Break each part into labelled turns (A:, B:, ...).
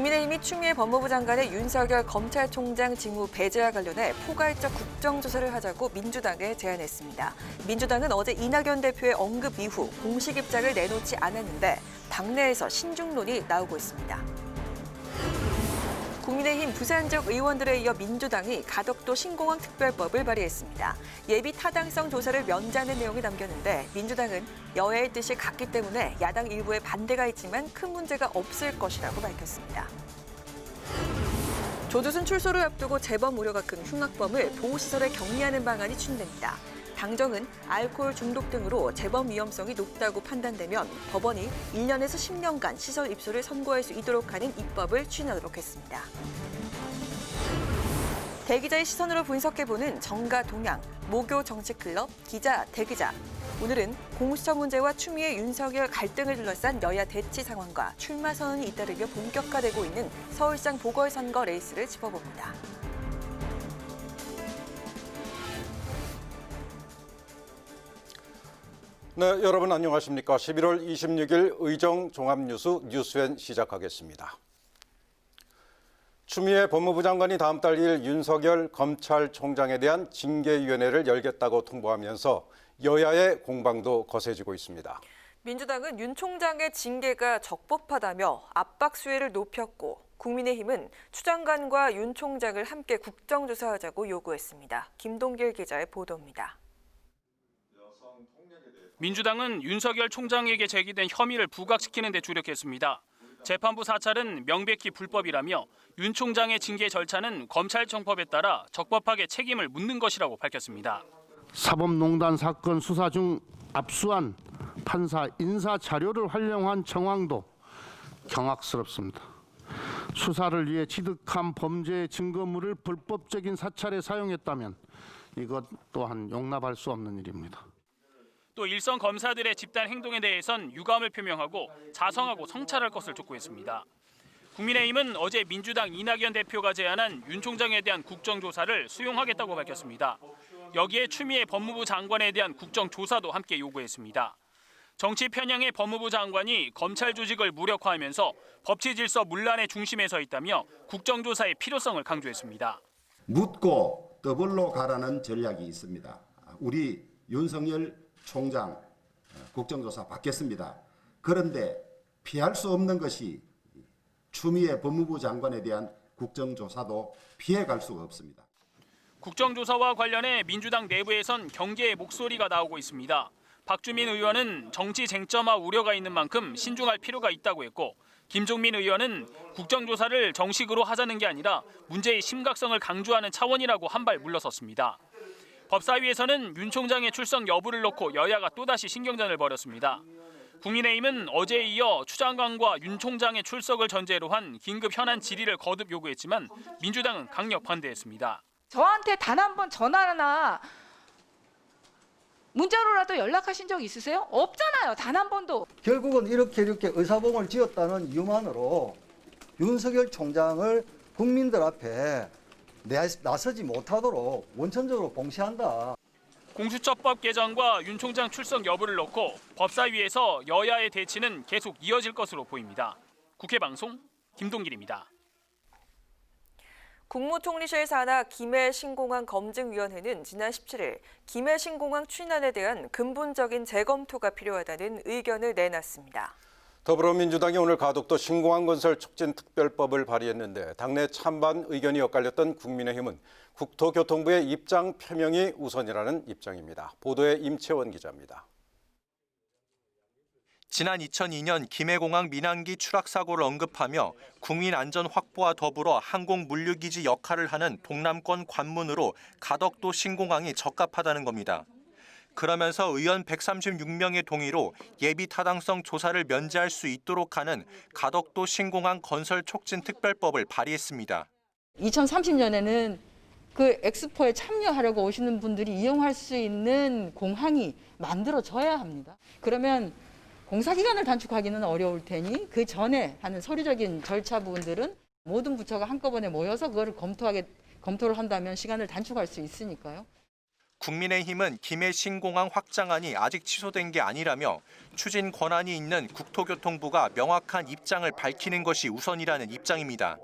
A: 국민의힘이 추미애 법무부 장관의 윤석열 검찰총장 직무 배제와 관련해 포괄적 국정조사를 하자고 민주당에 제안했습니다. 민주당은 어제 이낙연 대표의 언급 이후 공식 입장을 내놓지 않았는데 당내에서 신중론이 나오고 있습니다. 국민의힘 부산 지역 의원들에 이어 민주당이 가덕도 신공항 특별법을 발의했습니다. 예비 타당성 조사를 면제하는 내용이 담겼는데 민주당은 여야의 뜻이 같기 때문에 야당 일부의 반대가 있지만 큰 문제가 없을 것이라고 밝혔습니다. 조두순 출소를 앞두고 재범 우려가 큰 흉악범을 보호시설에 격리하는 방안이 추진됩니다. 당정은 알코올 중독 등으로 재범 위험성이 높다고 판단되면 법원이 1년에서 10년간 시설 입소를 선고할 수 있도록 하는 입법을 추진하도록 했습니다. 대기자의 시선으로 분석해보는 정가 동향, 모교 정치클럽, 기자, 대기자. 오늘은 공수처 문제와 추미애 윤석열 갈등을 둘러싼 여야 대치 상황과 출마 선언이 잇따르며 본격화되고 있는 서울시장 보궐선거 레이스를 짚어봅니다.
B: 네, 여러분 안녕하십니까? 11월 26일 의정 종합뉴스 뉴스엔 시작하겠습니다. 추미애 법무부 장관이 다음 달 2일 윤석열 검찰총장에 대한 징계위원회를 열겠다고 통보하면서 여야의 공방도 거세지고 있습니다.
A: 민주당은 윤 총장의 징계가 적법하다며 압박 수위를 높였고 국민의힘은 추 장관과 윤 총장을 함께 국정조사하자고 요구했습니다. 김동길 기자의 보도입니다.
C: 민주당은 윤석열 총장에게 제기된 혐의를 부각시키는 데 주력했습니다. 재판부 사찰은 명백히 불법이라며 윤 총장의 징계 절차는 검찰청법에 따라 적법하게 책임을 묻는 것이라고 밝혔습니다.
D: 사법농단 사건 수사 중 압수한 판사 인사 자료를 활용한 정황도 경악스럽습니다. 수사를 위해 취득한 범죄의 증거물을 불법적인 사찰에 사용했다면 이것 또한 용납할 수 없는 일입니다.
C: 또 일선 검사들의 집단 행동에 대해선 유감을 표명하고 자성하고 성찰할 것을 촉구했습니다. 국민의힘은 어제 민주당 이낙연 대표가 제안한 윤 총장에 대한 국정조사를 수용하겠다고 밝혔습니다. 여기에 추미애 법무부 장관에 대한 국정조사도 함께 요구했습니다. 정치 편향의 법무부 장관이 검찰 조직을 무력화하면서 법치 질서 문란의 중심에 서 있다며 국정조사의 필요성을 강조했습니다.
E: 묻고 더블로 가라는 전략이 있습니다. 우리 윤석열 총장 국정조사 받겠습니다. 그런데 피할 수 없는 것이 추미애 법무부 장관에 대한 국정조사도 피해갈 수가 없습니다.
C: 국정조사와 관련해 민주당 내부에선 경계의 목소리가 나오고 있습니다. 박주민 의원은 정치 쟁점화 우려가 있는 만큼 신중할 필요가 있다고 했고 김종민 의원은 국정조사를 정식으로 하자는 게 아니라 문제의 심각성을 강조하는 차원이라고 한발 물러섰습니다. 법사위에서는 윤 총장의 출석 여부를 놓고 여야가 또다시 신경전을 벌였습니다. 국민의힘은 어제에 이어 추 장관과 윤 총장의 출석을 전제로 한 긴급 현안 질의를 거듭 요구했지만 민주당은 강력 반대했습니다.
F: 저한테 단 한 번 전화나 문자로라도 연락하신 적 있으세요? 없잖아요. 단 한 번도.
G: 결국은 이렇게 의사봉을 지었다는 이유만으로 윤석열 총장을 국민들 앞에 나서지 못하도록 원천적으로 봉쇄한다.
C: 공수처법 개정과 윤 총장 출석 여부를 놓고 법사위에서 여야의 대치는 계속 이어질 것으로 보입니다. 국회 방송 김동길입니다.
A: 국무총리실 산하 김해 신공항 검증위원회는 지난 17일 김해 신공항 추진안에 대한 근본적인 재검토가 필요하다는 의견을 내놨습니다.
B: 더불어민주당이 오늘 가덕도 신공항 건설 촉진 특별법을 발의했는데 당내 찬반 의견이 엇갈렸던 국민의힘은 국토교통부의 입장 표명이 우선이라는 입장입니다. 보도에 임채원 기자입니다.
H: 지난 2002년 김해공항 민항기 추락 사고를 언급하며 국민 안전 확보와 더불어 항공 물류기지 역할을 하는 동남권 관문으로 가덕도 신공항이 적합하다는 겁니다. 그러면서 의원 136명의 동의로 예비 타당성 조사를 면제할 수 있도록 하는 가덕도 신공항 건설 촉진 특별법을 발의했습니다.
F: 2030년에는 그 엑스포에 참여하려고 오시는 분들이 이용할 수 있는 공항이 만들어져야 합니다. 그러면 공사기간을 단축하기는 어려울 테니 그 전에 하는 서류적인 절차 부분들은 모든 부처가 한꺼번에 모여서 그거를 검토를 한다면 시간을 단축할 수 있으니까요.
H: 국민의힘은 김해 신공항 확장안이 아직 취소된 게 아니라며 추진 권한이 있는 국토교통부가 명확한 입장을 밝히는 것이 우선이라는 입장입니다.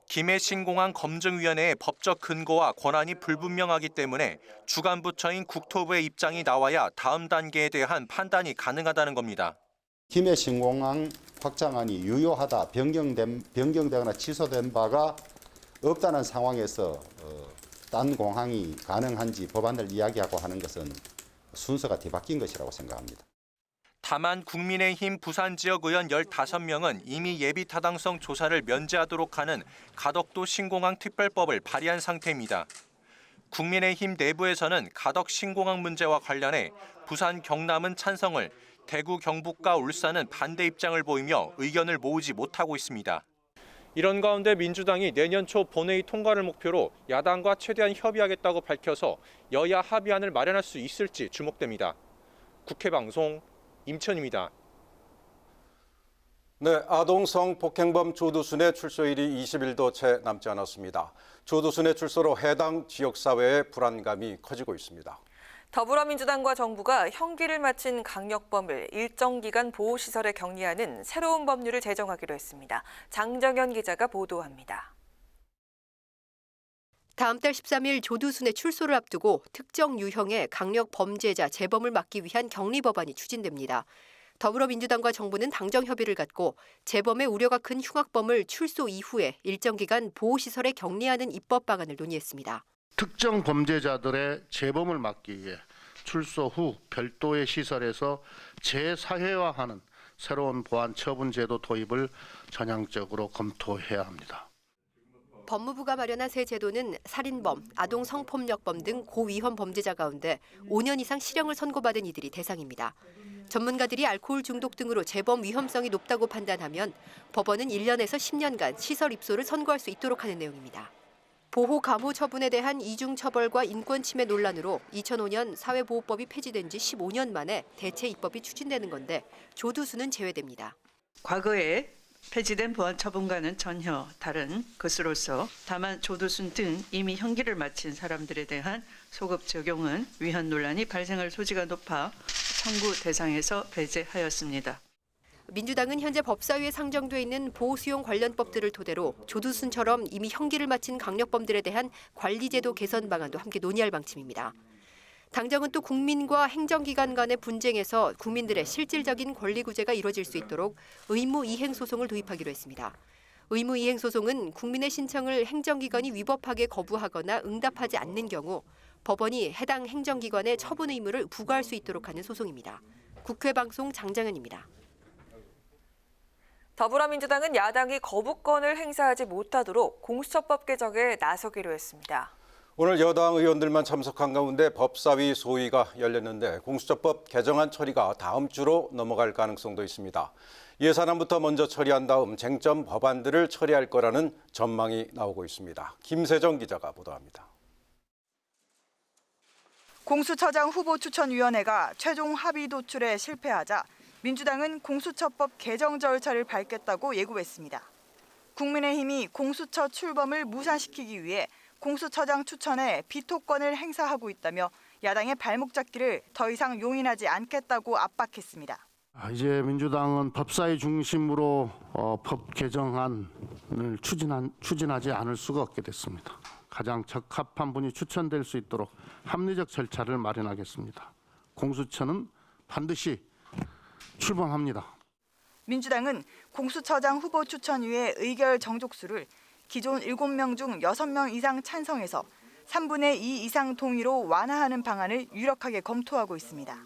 H: 김해 신공항 검증위원회의 법적 근거와 권한이 불분명하기 때문에 주관 부처인 국토부의 입장이 나와야 다음 단계에 대한 판단이 가능하다는 겁니다.
E: 김해 신공항 확장안이 유효하다, 변경되거나 취소된 바가 없다는 상황에서 딴 공항이 가능한지 법안을 이야기하고 하는 것은 순서가 뒤바뀐 것이라고 생각합니다.
H: 다만 국민의힘 부산 지역 의원 15명은 이미 예비 타당성 조사를 면제하도록 하는 가덕도 신공항 특별법을 발의한 상태입니다. 국민의힘 내부에서는 가덕 신공항 문제와 관련해 부산, 경남은 찬성을, 대구, 경북과 울산은 반대 입장을 보이며 의견을 모으지 못하고 있습니다. 이런 가운데 민주당이 내년 초 본회의 통과를 목표로 야당과 최대한 협의하겠다고 밝혀서 여야 합의안을 마련할 수 있을지 주목됩니다. 국회방송 임천입니다.
B: 네, 아동성 폭행범 조두순의 출소일이 20일도 채 남지 않았습니다. 조두순의 출소로 해당 지역사회의 불안감이 커지고 있습니다.
A: 더불어민주당과 정부가 형기를 마친 강력범을 일정 기간 보호시설에 격리하는 새로운 법률을 제정하기로 했습니다. 장정현 기자가 보도합니다.
I: 다음 달 13일 조두순의 출소를 앞두고 특정 유형의 강력 범죄자 재범을 막기 위한 격리 법안이 추진됩니다. 더불어민주당과 정부는 당정 협의를 갖고 재범의 우려가 큰 흉악범을 출소 이후에 일정 기간 보호시설에 격리하는 입법 방안을 논의했습니다.
D: 특정 범죄자들의 재범을 막기 위해 출소 후 별도의 시설에서 재사회화하는 새로운 보안 처분 제도 도입을 전향적으로 검토해야 합니다.
I: 법무부가 마련한 새 제도는 살인범, 아동 성폭력범 등 고위험 범죄자 가운데 5년 이상 실형을 선고받은 이들이 대상입니다. 전문가들이 알코올 중독 등으로 재범 위험성이 높다고 판단하면 법원은 1년에서 10년간 시설 입소를 선고할 수 있도록 하는 내용입니다. 보호 감호 처분에 대한 이중 처벌과 인권 침해 논란으로 2005년 사회보호법이 폐지된 지 15년 만에 대체 입법이 추진되는 건데 조두순은 제외됩니다.
J: 과거에 폐지된 보안 처분과는 전혀 다른 것으로서 다만 조두순 등 이미 형기를 마친 사람들에 대한 소급 적용은 위헌 논란이 발생할 소지가 높아 청구 대상에서 배제하였습니다.
I: 민주당은 현재 법사위에 상정돼 있는 보호수용 관련법들을 토대로 조두순처럼 이미 형기를 마친 강력범들에 대한 관리제도 개선 방안도 함께 논의할 방침입니다. 당정은 또 국민과 행정기관 간의 분쟁에서 국민들의 실질적인 권리 구제가 이루어질 수 있도록 의무 이행 소송을 도입하기로 했습니다. 의무 이행 소송은 국민의 신청을 행정기관이 위법하게 거부하거나 응답하지 않는 경우 법원이 해당 행정기관에 처분 의무를 부과할 수 있도록 하는 소송입니다. 국회방송 장정현입니다.
A: 더불어민주당은 야당이 거부권을 행사하지 못하도록 공수처법 개정에 나서기로 했습니다.
B: 오늘 여당 의원들만 참석한 가운데 법사위 소위가 열렸는데 공수처법 개정안 처리가 다음 주로 넘어갈 가능성도 있습니다. 예산안부터 먼저 처리한 다음 쟁점 법안들을 처리할 거라는 전망이 나오고 있습니다. 김세정 기자가 보도합니다.
K: 공수처장 후보 추천위원회가 최종 합의 도출에 실패하자 민주당은 공수처법 개정 절차를 밟겠다고 예고했습니다. 국민의힘이 공수처 출범을 무산시키기 위해 공수처장 추천에 비토권을 행사하고 있다며 야당의 발목 잡기를 더 이상 용인하지 않겠다고 압박했습니다.
D: 이제 민주당은 법사위 중심으로 법 개정안을 추진하지 않을 수가 없게 됐습니다. 가장 적합한 분이 추천될 수 있도록 합리적 절차를 마련하겠습니다. 공수처는 반드시 출범합니다.
K: 민주당은 공수처장 후보 추천위의 의결 정족수를 기존 7명 중 6명 이상 찬성해서 3분의 2 이상 동의로 완화하는 방안을 유력하게 검토하고 있습니다.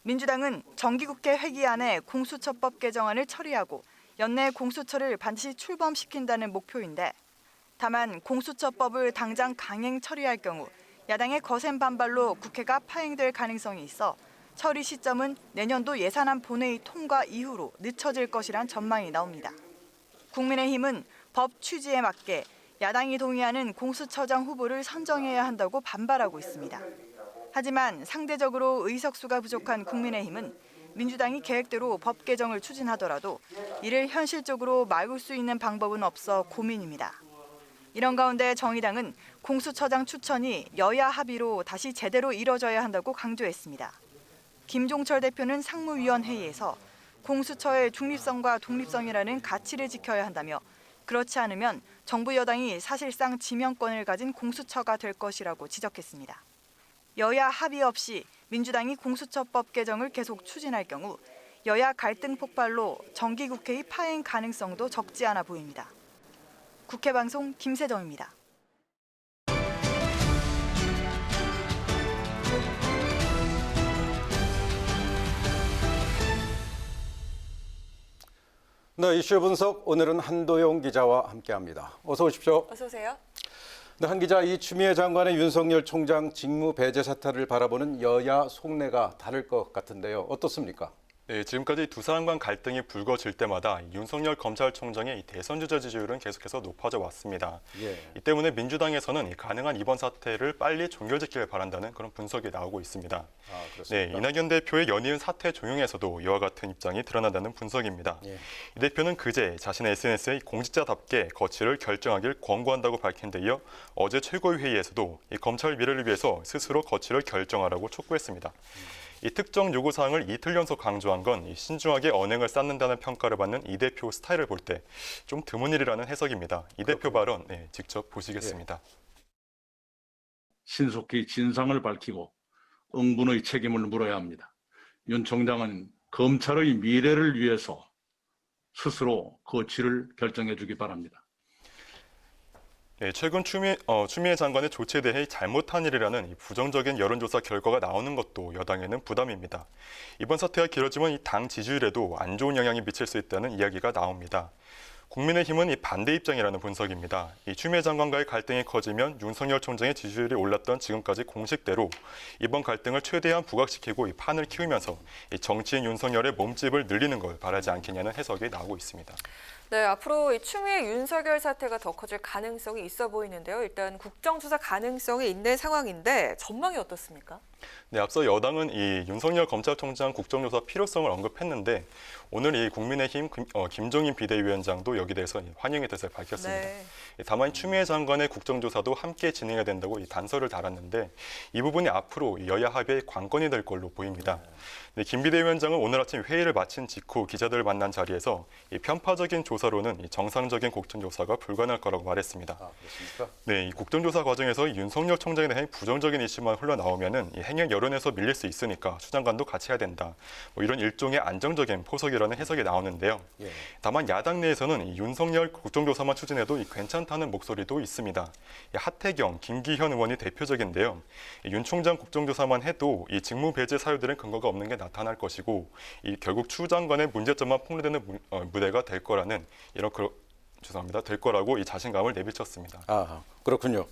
K: 민주당은 정기국회 회기안에 공수처법 개정안을 처리하고 연내 공수처를 반드시 출범시킨다는 목표인데 다만 공수처법을 당장 강행 처리할 경우 야당의 거센 반발로 국회가 파행될 가능성이 있어 처리 시점은 내년도 예산안 본회의 통과 이후로 늦춰질 것이란 전망이 나옵니다. 국민의힘은 법 취지에 맞게 야당이 동의하는 공수처장 후보를 선정해야 한다고 반발하고 있습니다. 하지만 상대적으로 의석수가 부족한 국민의힘은 민주당이 계획대로 법 개정을 추진하더라도 이를 현실적으로 막을 수 있는 방법은 없어 고민입니다. 이런 가운데 정의당은 공수처장 추천이 여야 합의로 다시 제대로 이뤄져야 한다고 강조했습니다. 김종철 대표는 상무위원회의에서 공수처의 중립성과 독립성이라는 가치를 지켜야 한다며 그렇지 않으면 정부 여당이 사실상 지명권을 가진 공수처가 될 것이라고 지적했습니다. 여야 합의 없이 민주당이 공수처법 개정을 계속 추진할 경우 여야 갈등 폭발로 정기국회의 파행 가능성도 적지 않아 보입니다. 국회방송 김세정입니다.
B: 네, 이슈 분석 오늘은 한도용 기자와 함께합니다. 어서 오십시오.
A: 어서 오세요.
B: 네, 한 기자, 이 추미애 장관의 윤석열 총장 직무 배제 사태를 바라보는 여야 속내가 다를 것 같은데요. 어떻습니까?
L: 네, 지금까지 두 사람 간 갈등이 불거질 때마다 윤석열 검찰총장의 대선 주자 지지율은 계속해서 높아져 왔습니다.
B: 예.
L: 이 때문에 민주당에서는 가능한 이번 사태를 빨리 종결짓기를 바란다는 그런 분석이 나오고 있습니다.
B: 아, 그렇습니까?
L: 네, 이낙연 대표의 연이은 사퇴 종용에서도 이와 같은 입장이 드러난다는 분석입니다.
B: 예.
L: 이 대표는 그제 자신의 SNS에 공직자답게 거취를 결정하길 권고한다고 밝힌 데 이어 어제 최고위 회의에서도 이 검찰 미래를 위해서 스스로 거취를 결정하라고 촉구했습니다. 이 특정 요구사항을 이틀 연속 강조한 건 신중하게 언행을 쌓는다는 평가를 받는 이 대표 스타일을 볼 때 좀 드문 일이라는 해석입니다. 이 대표 발언 직접 보시겠습니다.
M: 신속히 진상을 밝히고 응분의 책임을 물어야 합니다. 윤 총장은 검찰의 미래를 위해서 스스로 거취를 결정해 주기 바랍니다.
L: 네, 최근 추미애 장관의 조치에 대해 잘못한 일이라는 부정적인 여론조사 결과가 나오는 것도 여당에는 부담입니다. 이번 사태가 길어지면 이 당 지지율에도 안 좋은 영향이 미칠 수 있다는 이야기가 나옵니다. 국민의힘은 이 반대 입장이라는 분석입니다. 이 추미애 장관과의 갈등이 커지면 윤석열 총장의 지지율이 올랐던 지금까지 공식대로 이번 갈등을 최대한 부각시키고 이 판을 키우면서 이 정치인 윤석열의 몸집을 늘리는 걸 바라지 않겠냐는 해석이 나오고 있습니다.
A: 네, 앞으로 이 추미애 윤석열 사태가 더 커질 가능성이 있어 보이는데요. 일단 국정조사 가능성이 있는 상황인데 전망이 어떻습니까?
L: 네, 앞서 여당은 이 윤석열 검찰총장 국정조사 필요성을 언급했는데 오늘 이 국민의힘 김종인 비대위원장도 여기 대해서 환영의 뜻을 밝혔습니다.
A: 네.
L: 다만 추미애 장관의 국정조사도 함께 진행해야 된다고 이 단서를 달았는데 이 부분이 앞으로 여야 합의의 관건이 될 걸로 보입니다. 네, 김 비대위원장은 오늘 아침 회의를 마친 직후 기자들을 만난 자리에서 이 편파적인 조사로는 이 정상적인 국정조사가 불가능할 거라고 말했습니다.
B: 아, 그렇습니까?
L: 네, 이 국정조사 과정에서 윤석열 총장에 대한 부정적인 이슈만 흘러나오면은 이 행여 여론에서 밀릴 수 있으니까 추 장관도 같이 해야 된다. 뭐 이런 일종의 안정적인 포석이라는 해석이 나오는데요.
B: 예.
L: 다만 야당 내에서는 이 윤석열 국정조사만 추진해도 괜찮다는 목소리도 있습니다. 이 하태경, 김기현 의원이 대표적인데요. 윤 총장 국정조사만 해도 이 직무 배제 사유들은 근거가 없는 게 나타날 것이고, 이 결국 추 장관의 문제점만 폭로되는 무대가 될 거라는 될 거라고 이 자신감을 내비쳤습니다.
B: 아, 그렇군요.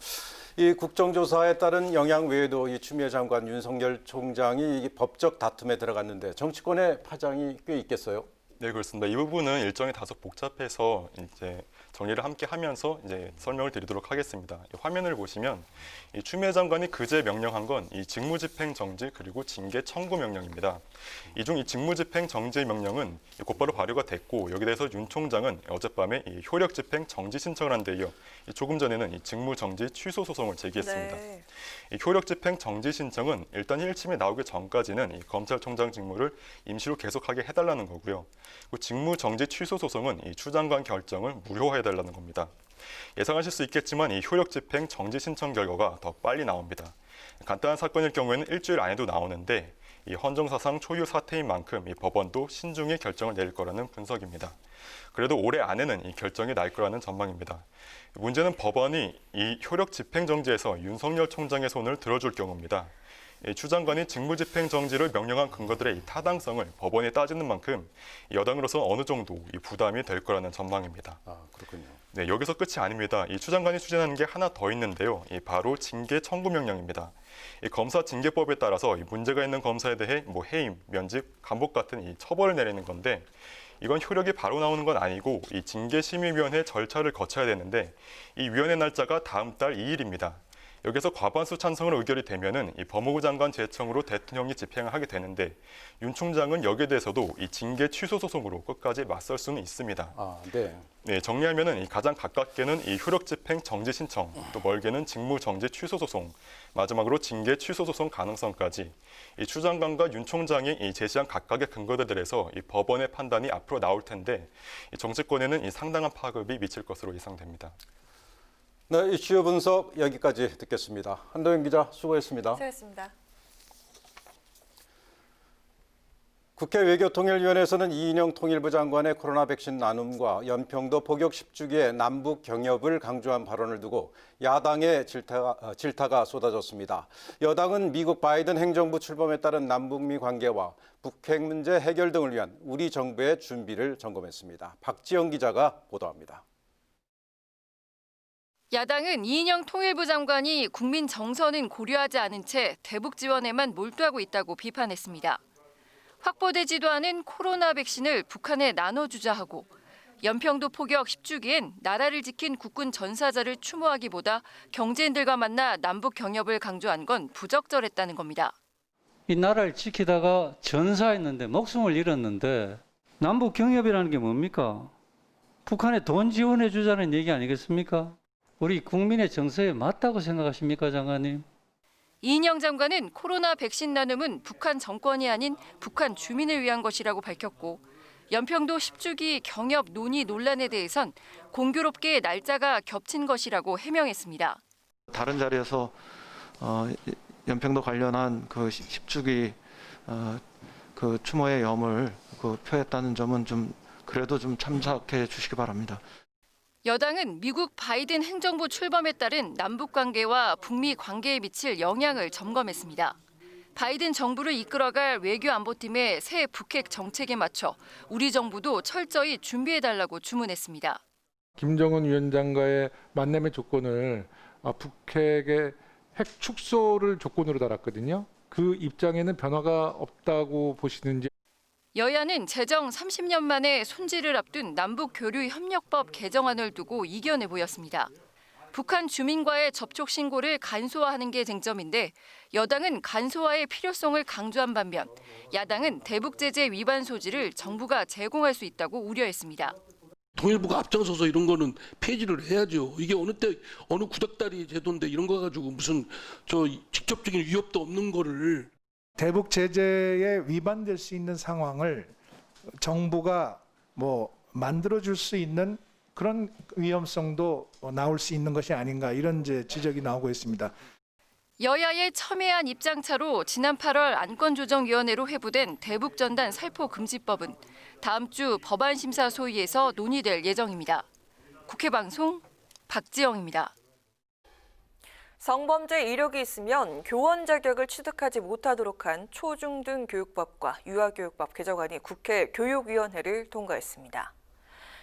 B: 이 국정조사에 따른 영향 외에도 이 추미애 장관, 윤석열 총장이 이 법적 다툼에 들어갔는데 정치권의 파장이 꽤 있겠어요?
L: 네, 그렇습니다. 이 부분은 일정이 다소 복잡해서 이제 정리를 함께 하면서 이제 설명을 드리도록 하겠습니다. 화면을 보시면 이 추미애 장관이 그제 명령한 건 이 직무집행 정지 그리고 징계 청구 명령입니다. 이 중 이 직무집행 정지 명령은 곧바로 발효가 됐고 여기에 대해서 윤 총장은 어젯밤에 이 효력집행 정지 신청을 한 데 이어 조금 전에는 이 직무정지 취소 소송을 제기했습니다.
A: 네.
L: 이 효력집행 정지 신청은 일단 1심에 나오기 전까지는 이 검찰총장 직무를 임시로 계속하게 해달라는 거고요. 그리고 직무정지 취소 소송은 이 추 장관 결정을 무효화해달라는 겁니다. 예상하실 수 있겠지만 이 효력집행 정지 신청 결과가 더 빨리 나옵니다. 간단한 사건일 경우에는 일주일 안에도 나오는데 이 헌정사상 초유 사태인 만큼 이 법원도 신중히 결정을 내릴 거라는 분석입니다. 그래도 올해 안에는 이 결정이 날 거라는 전망입니다. 문제는 법원이 이 효력 집행 정지에서 윤석열 총장의 손을 들어줄 경우입니다. 추 장관이 직무집행 정지를 명령한 근거들의 이 타당성을 법원이 따지는 만큼 여당으로서 어느 정도 이 부담이 될 거라는 전망입니다.
B: 아, 그렇군요.
L: 네, 여기서 끝이 아닙니다. 이 추 장관이 추진하는 게 하나 더 있는데요. 바로 징계 청구 명령입니다. 이 검사 징계법에 따라서 이 문제가 있는 검사에 대해 해임, 면직, 감복 같은 이 처벌을 내리는 건데 이건 효력이 바로 나오는 건 아니고 이 징계심의위원회 절차를 거쳐야 되는데 이 위원회 날짜가 다음 달 2일입니다. 여기서 과반수 찬성으로 의결이 되면은 이 법무부 장관 제청으로 대통령이 집행을 하게 되는데 윤 총장은 여기에 대해서도 이 징계 취소 소송으로 끝까지 맞설 수는 있습니다.
B: 네.
L: 네, 정리하면은 이 가장 가깝게는 이 효력 집행 정지 신청, 또 멀게는 직무 정지 취소 소송, 마지막으로 징계 취소 소송 가능성까지 이 추 장관과 윤 총장이 이 제시한 각각의 근거들에서 이 법원의 판단이 앞으로 나올 텐데 이 정치권에는 이 상당한 파급이 미칠 것으로 예상됩니다.
B: 네, 이슈 분석 여기까지 듣겠습니다. 한동현 기자 수고했습니다.
A: 수고했습니다.
B: 국회 외교통일위원회에서는 이인영 통일부 장관의 코로나 백신 나눔과 연평도 포격 10주기의 남북 경협을 강조한 발언을 두고 야당의 질타가 쏟아졌습니다. 여당은 미국 바이든 행정부 출범에 따른 남북미 관계와 북핵 문제 해결 등을 위한 우리 정부의 준비를 점검했습니다. 박지영 기자가 보도합니다.
N: 야당은 이인영 통일부 장관이 국민 정서는 고려하지 않은 채 대북 지원에만 몰두하고 있다고 비판했습니다. 확보되지도 않은 코로나 백신을 북한에 나눠주자 하고 연평도 포격 10주기엔 나라를 지킨 국군 전사자를 추모하기보다 경제인들과 만나 남북 경협을 강조한 건 부적절했다는 겁니다.
O: 이 나라를 지키다가 전사했는데 목숨을 잃었는데 남북 경협이라는 게 뭡니까? 북한에 돈 지원해 주자는 얘기 아니겠습니까? 우리 국민의 정서에 맞다고 생각하십니까, 장관님?
N: 이인영 장관은 코로나 백신 나눔은 북한 정권이 아닌 북한 주민을 위한 것이라고 밝혔고 연평도 10주기 경협 논의 논란에 대해선 공교롭게 날짜가 겹친 것이라고 해명했습니다.
P: 다른 자리에서 연평도 관련한 그 10주기 그 추모의 염을 표했다는 점은 그래도 좀 참작해 주시기 바랍니다.
N: 여당은 미국 바이든 행정부 출범에 따른 남북 관계와 북미 관계에 미칠 영향을 점검했습니다. 바이든 정부를 이끌어갈 외교안보팀의 새 북핵 정책에 맞춰 우리 정부도 철저히 준비해달라고 주문했습니다.
Q: 김정은 위원장과의 만남의 조건을 북핵의 핵 축소를 조건으로 달았거든요. 그 입장에는 변화가 없다고 보시는지.
N: 여야는 재정 30년 만에 손질을 앞둔 남북교류협력법 개정안을 두고 이견을 보였습니다. 북한 주민과의 접촉 신고를 간소화하는 게 쟁점인데 여당은 간소화의 필요성을 강조한 반면 야당은 대북 제재 위반 소지를 정부가 제공할 수 있다고 우려했습니다.
R: 통일부가 앞장서서 이런 거는 폐지를 해야죠. 이게 어느 때 어느 구닥다리 제도인데 이런 거 가지고 무슨 직접적인 위협도 없는 거를.
S: 대북 제재에 위반될 수 있는 상황을 정부가 만들어줄 수 있는 그런 위험성도 나올 수 있는 것이 아닌가 이런 지적이 나오고 있습니다.
N: 여야의 첨예한 입장차로 지난 8월 안건조정위원회로 회부된 대북전단 살포금지법은 다음 주 법안심사 소위에서 논의될 예정입니다. 국회방송 박지영입니다.
A: 성범죄 이력이 있으면 교원 자격을 취득하지 못하도록 한 초중등 교육법과 유아교육법 개정안이 국회 교육위원회를 통과했습니다.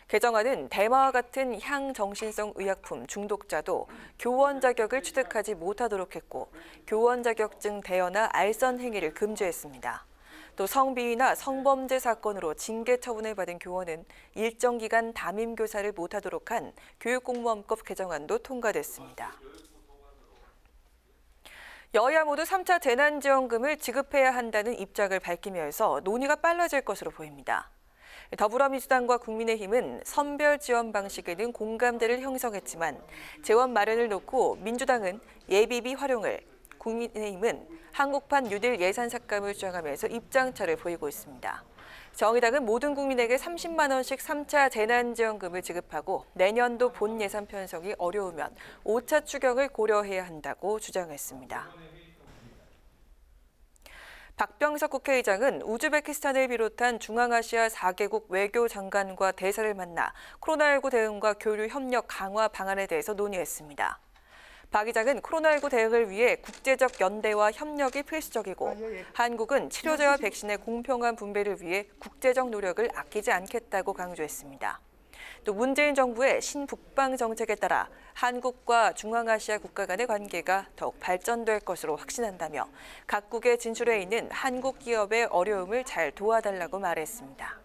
A: 개정안은 대마와 같은 향정신성 의약품 중독자도 교원 자격을 취득하지 못하도록 했고 교원 자격증 대여나 알선 행위를 금지했습니다. 또 성비위나 성범죄 사건으로 징계 처분을 받은 교원은 일정 기간 담임 교사를 못하도록 한 교육공무원법 개정안도 통과됐습니다. 여야 모두 3차 재난지원금을 지급해야 한다는 입장을 밝히면서 논의가 빨라질 것으로 보입니다. 더불어민주당과 국민의힘은 선별 지원 방식에는 공감대를 형성했지만 재원 마련을 놓고 민주당은 예비비 활용을, 국민의힘은 한국판 뉴딜 예산 삭감을 주장하면서 입장차를 보이고 있습니다. 정의당은 모든 국민에게 30만 원씩 3차 재난지원금을 지급하고 내년도 본 예산 편성이 어려우면 5차 추경을 고려해야 한다고 주장했습니다. 박병석 국회의장은 우즈베키스탄을 비롯한 중앙아시아 4개국 외교장관과 대사를 만나 코로나19 대응과 교류 협력 강화 방안에 대해서 논의했습니다. 박 의장은 코로나19 대응을 위해 국제적 연대와 협력이 필수적이고 한국은 치료제와 백신의 공평한 분배를 위해 국제적 노력을 아끼지 않겠다고 강조했습니다. 또 문재인 정부의 신북방 정책에 따라 한국과 중앙아시아 국가 간의 관계가 더욱 발전될 것으로 확신한다며 각국에 진출해 있는 한국 기업의 어려움을 잘 도와달라고 말했습니다.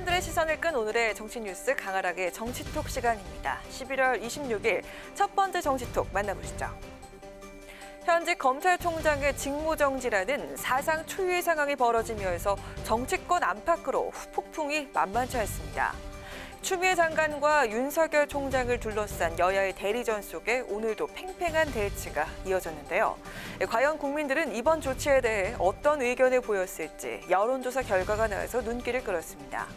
A: 사람들의 시선을 끈 오늘의 정치 뉴스 강하락의 정치톡 시간입니다. 11월 26일 첫 번째 정치톡 만나보시죠. 현직 검찰총장의 직무정지라는 사상 초유의 상황이 벌어지면서 정치권 안팎으로 후폭풍이 만만치 않습니다. 추미애 장관과 윤석열 총장을 둘러싼 여야의 대리전 속에 오늘도 팽팽한 대치가 이어졌는데요. 과연 국민들은 이번 조치에 대해 어떤 의견을 보였을지 여론조사 결과가 나와서 눈길을 끌었습니다.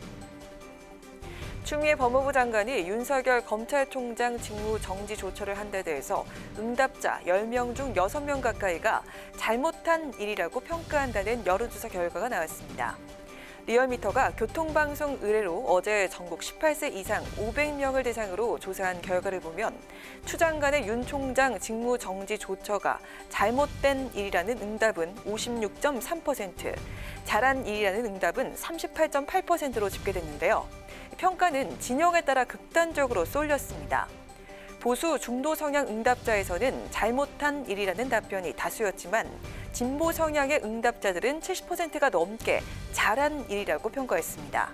A: 추미애 법무부 장관이 윤석열 검찰총장 직무 정지 조처를 한 데 대해서 응답자 10명 중 6명 가까이가 잘못한 일이라고 평가한다는 여론조사 결과가 나왔습니다. 리얼미터가 교통방송 의뢰로 어제 전국 18세 이상 500명을 대상으로 조사한 결과를 보면 추 장관의 윤 총장 직무 정지 조처가 잘못된 일이라는 응답은 56.3%, 잘한 일이라는 응답은 38.8%로 집계됐는데요. 평가는 진영에 따라 극단적으로 쏠렸습니다. 보수 중도 성향 응답자에서는 잘못한 일이라는 답변이 다수였지만 진보 성향의 응답자들은 70%가 넘게 잘한 일이라고 평가했습니다.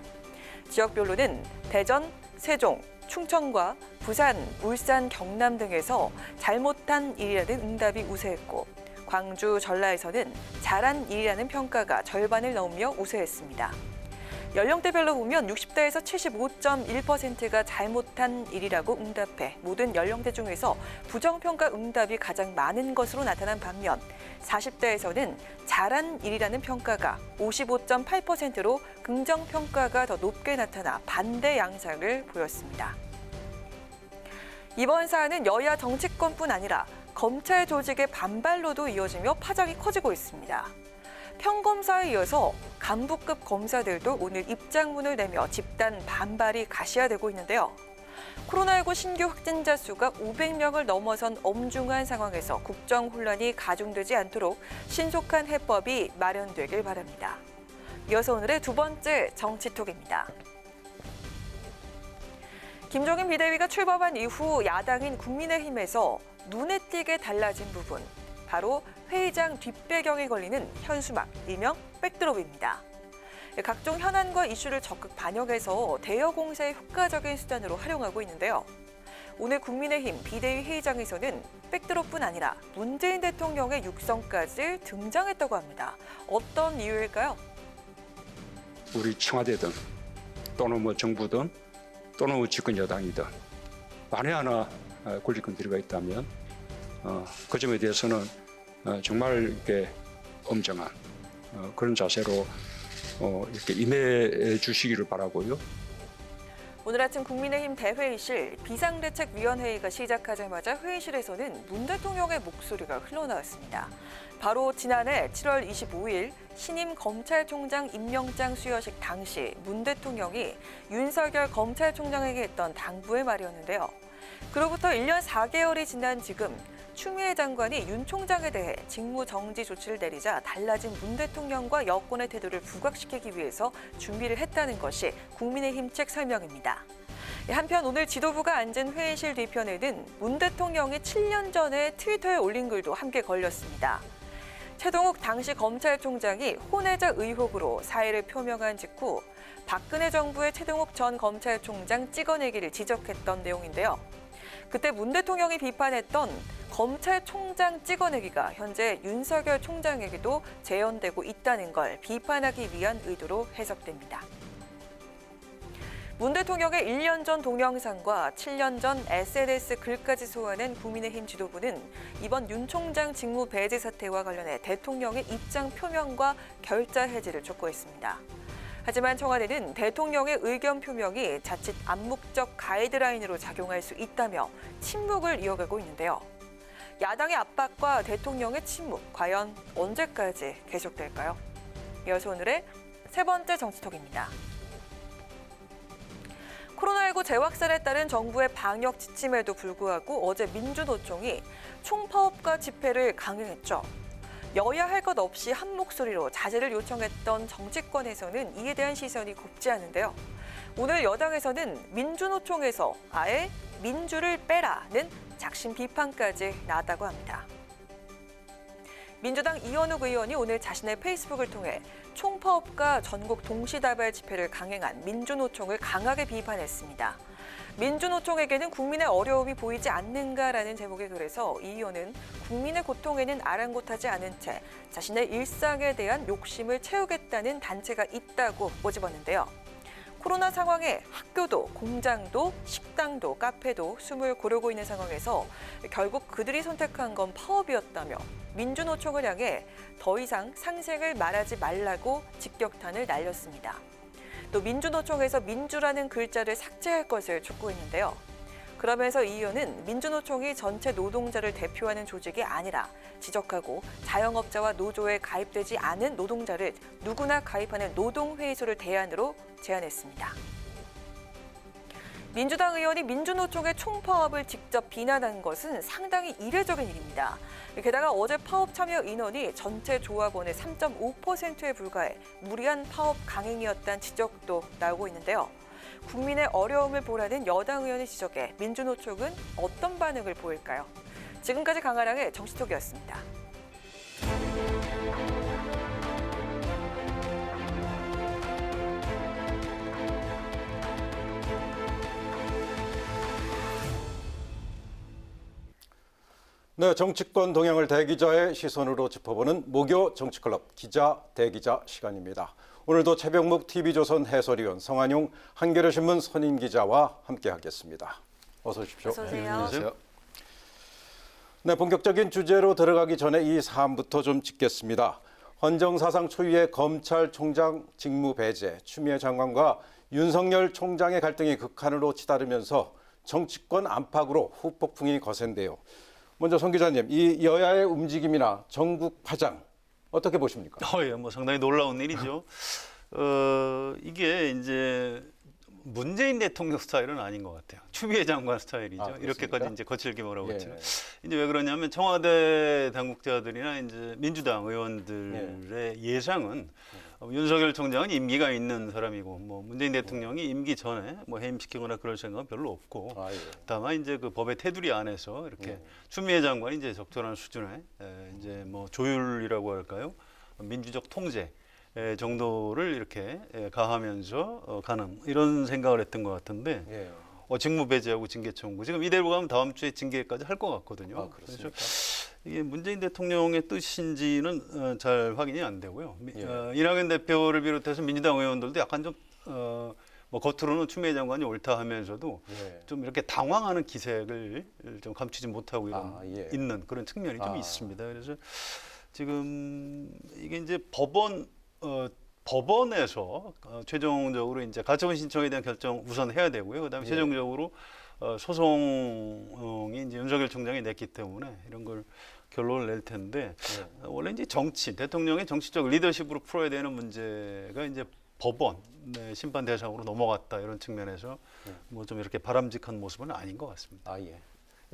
A: 지역별로는 대전, 세종, 충청과 부산, 울산, 경남 등에서 잘못한 일이라는 응답이 우세했고 광주, 전라에서는 잘한 일이라는 평가가 절반을 넘으며 우세했습니다. 연령대별로 보면 60대에서 75.1%가 잘못한 일이라고 응답해 모든 연령대 중에서 부정평가 응답이 가장 많은 것으로 나타난 반면 40대에서는 잘한 일이라는 평가가 55.8%로 긍정평가가 더 높게 나타나 반대 양상을 보였습니다. 이번 사안은 여야 정치권뿐 아니라 검찰 조직의 반발로도 이어지며 파장이 커지고 있습니다. 평검사에 이어서 간부급 검사들도 오늘 입장문을 내며 집단 반발이 가시화되고 있는데요. 코로나19 신규 확진자 수가 500명을 넘어선 엄중한 상황에서 국정 혼란이 가중되지 않도록 신속한 해법이 마련되길 바랍니다. 이어서 오늘의 두 번째 정치톡입니다. 김종인 비대위가 출범한 이후 야당인 국민의힘에서 눈에 띄게 달라진 부분, 바로 회의장 뒷배경에 걸리는 현수막, 일명 백드롭입니다. 각종 현안과 이슈를 적극 반영해서 대여 공세의 효과적인 수단으로 활용하고 있는데요. 오늘 국민의힘 비대위 회의장에서는 백드롭뿐 아니라 문재인 대통령의 육성까지 등장했다고 합니다. 어떤 이유일까요?
T: 우리 청와대든 또는 정부든 또는 집권 여당이든 만에 하나 권리권들이 있다면 그 점에 대해서는 정말 이렇게 엄정한 그런 자세로 이렇게 임해 주시기를 바라고요.
A: 오늘 아침 국민의힘 대회의실 비상대책위원회의가 시작하자마자 회의실에서는 문 대통령의 목소리가 흘러나왔습니다. 바로 지난해 7월 25일 신임 검찰총장 임명장 수여식 당시 문 대통령이 윤석열 검찰총장에게 했던 당부의 말이었는데요. 그로부터 1년 4개월이 지난 지금 추미애 장관이 윤 총장에 대해 직무 정지 조치를 내리자 달라진 문 대통령과 여권의 태도를 부각시키기 위해서 준비를 했다는 것이 국민의힘 측 설명입니다. 한편 오늘 지도부가 앉은 회의실 뒤편에는 문 대통령이 7년 전에 트위터에 올린 글도 함께 걸렸습니다. 최동욱 당시 검찰총장이 혼외자 의혹으로 사의를 표명한 직후 박근혜 정부의 최동욱 전 검찰총장 찍어내기를 지적했던 내용인데요. 그때 문 대통령이 비판했던 검찰총장 찍어내기가 현재 윤석열 총장에게도 재현되고 있다는 걸 비판하기 위한 의도로 해석됩니다. 문 대통령의 1년 전 동영상과 7년 전 SNS 글까지 소환한 국민의힘 지도부는 이번 윤 총장 직무 배제 사태와 관련해 대통령의 입장 표명과 결자 해지를 촉구했습니다. 하지만 청와대는 대통령의 의견 표명이 자칫 암묵적 가이드라인으로 작용할 수 있다며 침묵을 이어가고 있는데요. 야당의 압박과 대통령의 침묵, 과연 언제까지 계속될까요? 이어서 오늘의 세 번째 정치톡입니다. 코로나19 재확산에 따른 정부의 방역 지침에도 불구하고 어제 민주노총이 총파업과 집회를 강행했죠. 여야 할 것 없이 한 목소리로 자제를 요청했던 정치권에서는 이에 대한 시선이 곱지 않은데요. 오늘 여당에서는 민주노총에서 아예 민주를 빼라는 작심 비판까지 나왔다고 합니다. 민주당 이현욱 의원이 오늘 자신의 페이스북을 통해 총파업과 전국 동시다발 집회를 강행한 민주노총을 강하게 비판했습니다. 민주노총에게는 국민의 어려움이 보이지 않는가라는 제목의 글에서 이 의원은 국민의 고통에는 아랑곳하지 않은 채 자신의 일상에 대한 욕심을 채우겠다는 단체가 있다고 꼬집었는데요. 코로나 상황에 학교도, 공장도, 식당도, 카페도 숨을 고르고 있는 상황에서 결국 그들이 선택한 건 파업이었다며 민주노총을 향해 더 이상 상생을 말하지 말라고 직격탄을 날렸습니다. 또 민주노총에서 민주라는 글자를 삭제할 것을 촉구했는데요. 그러면서 이 의원은 민주노총이 전체 노동자를 대표하는 조직이 아니라 지적하고 자영업자와 노조에 가입되지 않은 노동자를 누구나 가입하는 노동회의소를 대안으로 제안했습니다. 민주당 의원이 민주노총의 총파업을 직접 비난한 것은 상당히 이례적인 일입니다. 게다가 어제 파업 참여 인원이 전체 조합원의 3.5%에 불과해 무리한 파업 강행이었다는 지적도 나오고 있는데요. 국민의 어려움을 보라는 여당 의원의 지적에 민주노총은 어떤 반응을 보일까요? 지금까지 강아랑의 정치톡이었습니다.
B: 네, 정치권 동향을 대기자의 시선으로 짚어보는 목요 정치클럽 기자 대기자 시간입니다. 오늘도 최병묵 TV조선 해설위원, 성한용 한겨레신문 선임 기자와 함께하겠습니다. 어서 오십시오.
A: 어서 오세요.
B: 안녕하세요. 네, 본격적인 주제로 들어가기 전에 이 사안부터 좀 짚겠습니다. 헌정사상 초유의 검찰총장 직무 배제, 추미애 장관과 윤석열 총장의 갈등이 극한으로 치달으면서 정치권 안팎으로 후폭풍이 거센데요. 먼저 송 기자님, 이 여야의 움직임이나 전국 파장 어떻게 보십니까?
U: 예, 뭐 상당히 놀라운 일이죠. 이게 이제 문재인 대통령 스타일은 아닌 것 같아요. 추미애 장관 스타일이죠. 이렇게까지 이제 거칠게 뭐라고 했죠. 이제 왜 그러냐면 청와대 당국자들이나 이제 민주당 의원들의 예상은 윤석열 총장은 임기가 있는 사람이고, 뭐 문재인 대통령이 임기 전에 뭐 해임시키거나 그럴 생각은 별로 없고, 다만 이제 그 법의 테두리 안에서 이렇게 추미애 장관이 이제 적절한 수준의 이제 뭐 조율이라고 할까요? 민주적 통제 정도를 이렇게 가하면서 가는 이런 생각을 했던 것 같은데, 직무 배제하고 징계 청구, 지금 이대로 가면 다음 주에 징계까지 할 것 같거든요. 그래서 이게 문재인 대통령의 뜻인지는 잘 확인이 안 되고요. 이낙연 대표를 비롯해서 민주당 의원들도 약간 좀 뭐 겉으로는 추미애 장관이 옳다 하면서도 좀 이렇게 당황하는 기색을 좀 감추지 못하고 있는 그런 측면이 좀 있습니다. 그래서 지금 이게 이제 법원에서 최종적으로 이제 가처분 신청에 대한 결정 우선 해야 되고요. 그다음에 최종적으로 소송이 이제 윤석열 총장이 냈기 때문에 이런 걸 결론을 낼 텐데, 원래 이제 대통령의 정치적 리더십으로 풀어야 되는 문제가 이제 법원 심판 대상으로 넘어갔다, 이런 측면에서 뭐 좀 이렇게 바람직한 모습은 아닌 것 같습니다.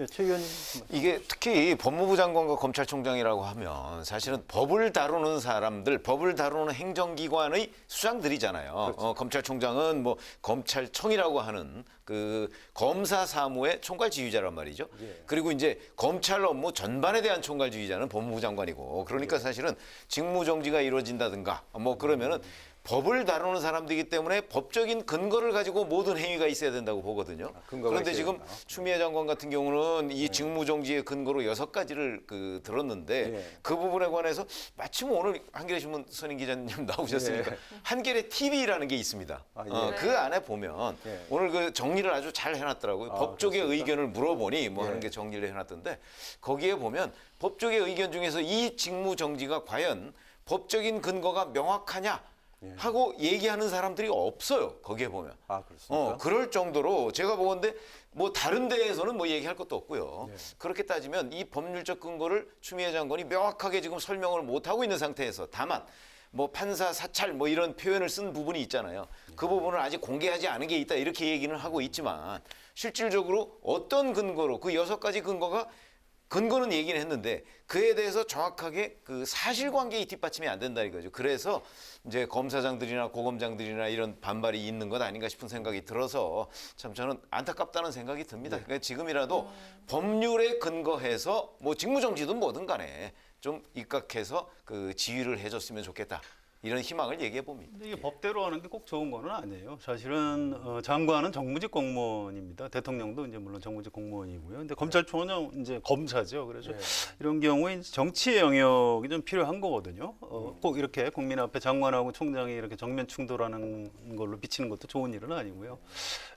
B: 최 의원님.
V: 이게 특히 법무부 장관과 검찰총장이라고 하면 사실은 법을 다루는 사람들, 법을 다루는 행정기관의 수장들이잖아요. 검찰총장은 뭐 검찰청이라고 하는 그 검사 사무의 총괄 지휘자란 말이죠. 그리고 이제 검찰 업무 전반에 대한 총괄 지휘자는 법무부 장관이고, 그러니까 사실은 직무 정지가 이루어진다든가 뭐 그러면은 법을 다루는 사람들이기 때문에 법적인 근거를 가지고 모든 행위가 있어야 된다고 보거든요. 그런데 지금 추미애 장관 같은 경우는 이 직무정지의 근거로 6가지를 들었는데, 그 부분에 관해서 마침 오늘 한겨레신문 선임 기자님 나오셨으니까 한겨레 TV라는 게 있습니다. 그 안에 보면 오늘 그 정리를 아주 잘 해놨더라고요. 법조계 의견을 물어보니 뭐 하는 게 정리를 해놨던데, 거기에 보면 법조계 의견 중에서 이 직무정지가 과연 법적인 근거가 명확하냐 하고 얘기하는 사람들이 없어요. 거기에 보면.
B: 그렇습니까?
V: 그럴 정도로 제가 보건데 뭐 다른 데에서는 뭐 얘기할 것도 없고요. 그렇게 따지면 이 법률적 근거를 추미애 장관이 명확하게 지금 설명을 못 하고 있는 상태에서, 다만 뭐 판사 사찰 뭐 이런 표현을 쓴 부분이 있잖아요. 그 부분을 아직 공개하지 않은 게 있다, 이렇게 얘기는 하고 있지만, 실질적으로 어떤 근거로 그 6가지 근거는 얘기는 했는데 그에 대해서 정확하게 그 사실관계의 뒷받침이 안 된다 이거죠. 그래서 이제 검사장들이나 고검장들이나 이런 반발이 있는 것 아닌가 싶은 생각이 들어서 참 저는 안타깝다는 생각이 듭니다. 그러니까 지금이라도 법률에 근거해서 뭐 직무정지든 뭐든 간에 좀 입각해서 그 지휘를 해줬으면 좋겠다. 이런 희망을 얘기해 봅니다.
U: 근데 이게 법대로 하는 게 꼭 좋은 거는 아니에요. 사실은 장관은 정무직 공무원입니다. 대통령도 이제 물론 정무직 공무원이고요. 근데 검찰총장은 이제 검사죠. 그래서 이런 경우에 정치의 영역이 좀 필요한 거거든요. 꼭 이렇게 국민 앞에 장관하고 총장이 이렇게 정면 충돌하는 걸로 비치는 것도 좋은 일은 아니고요.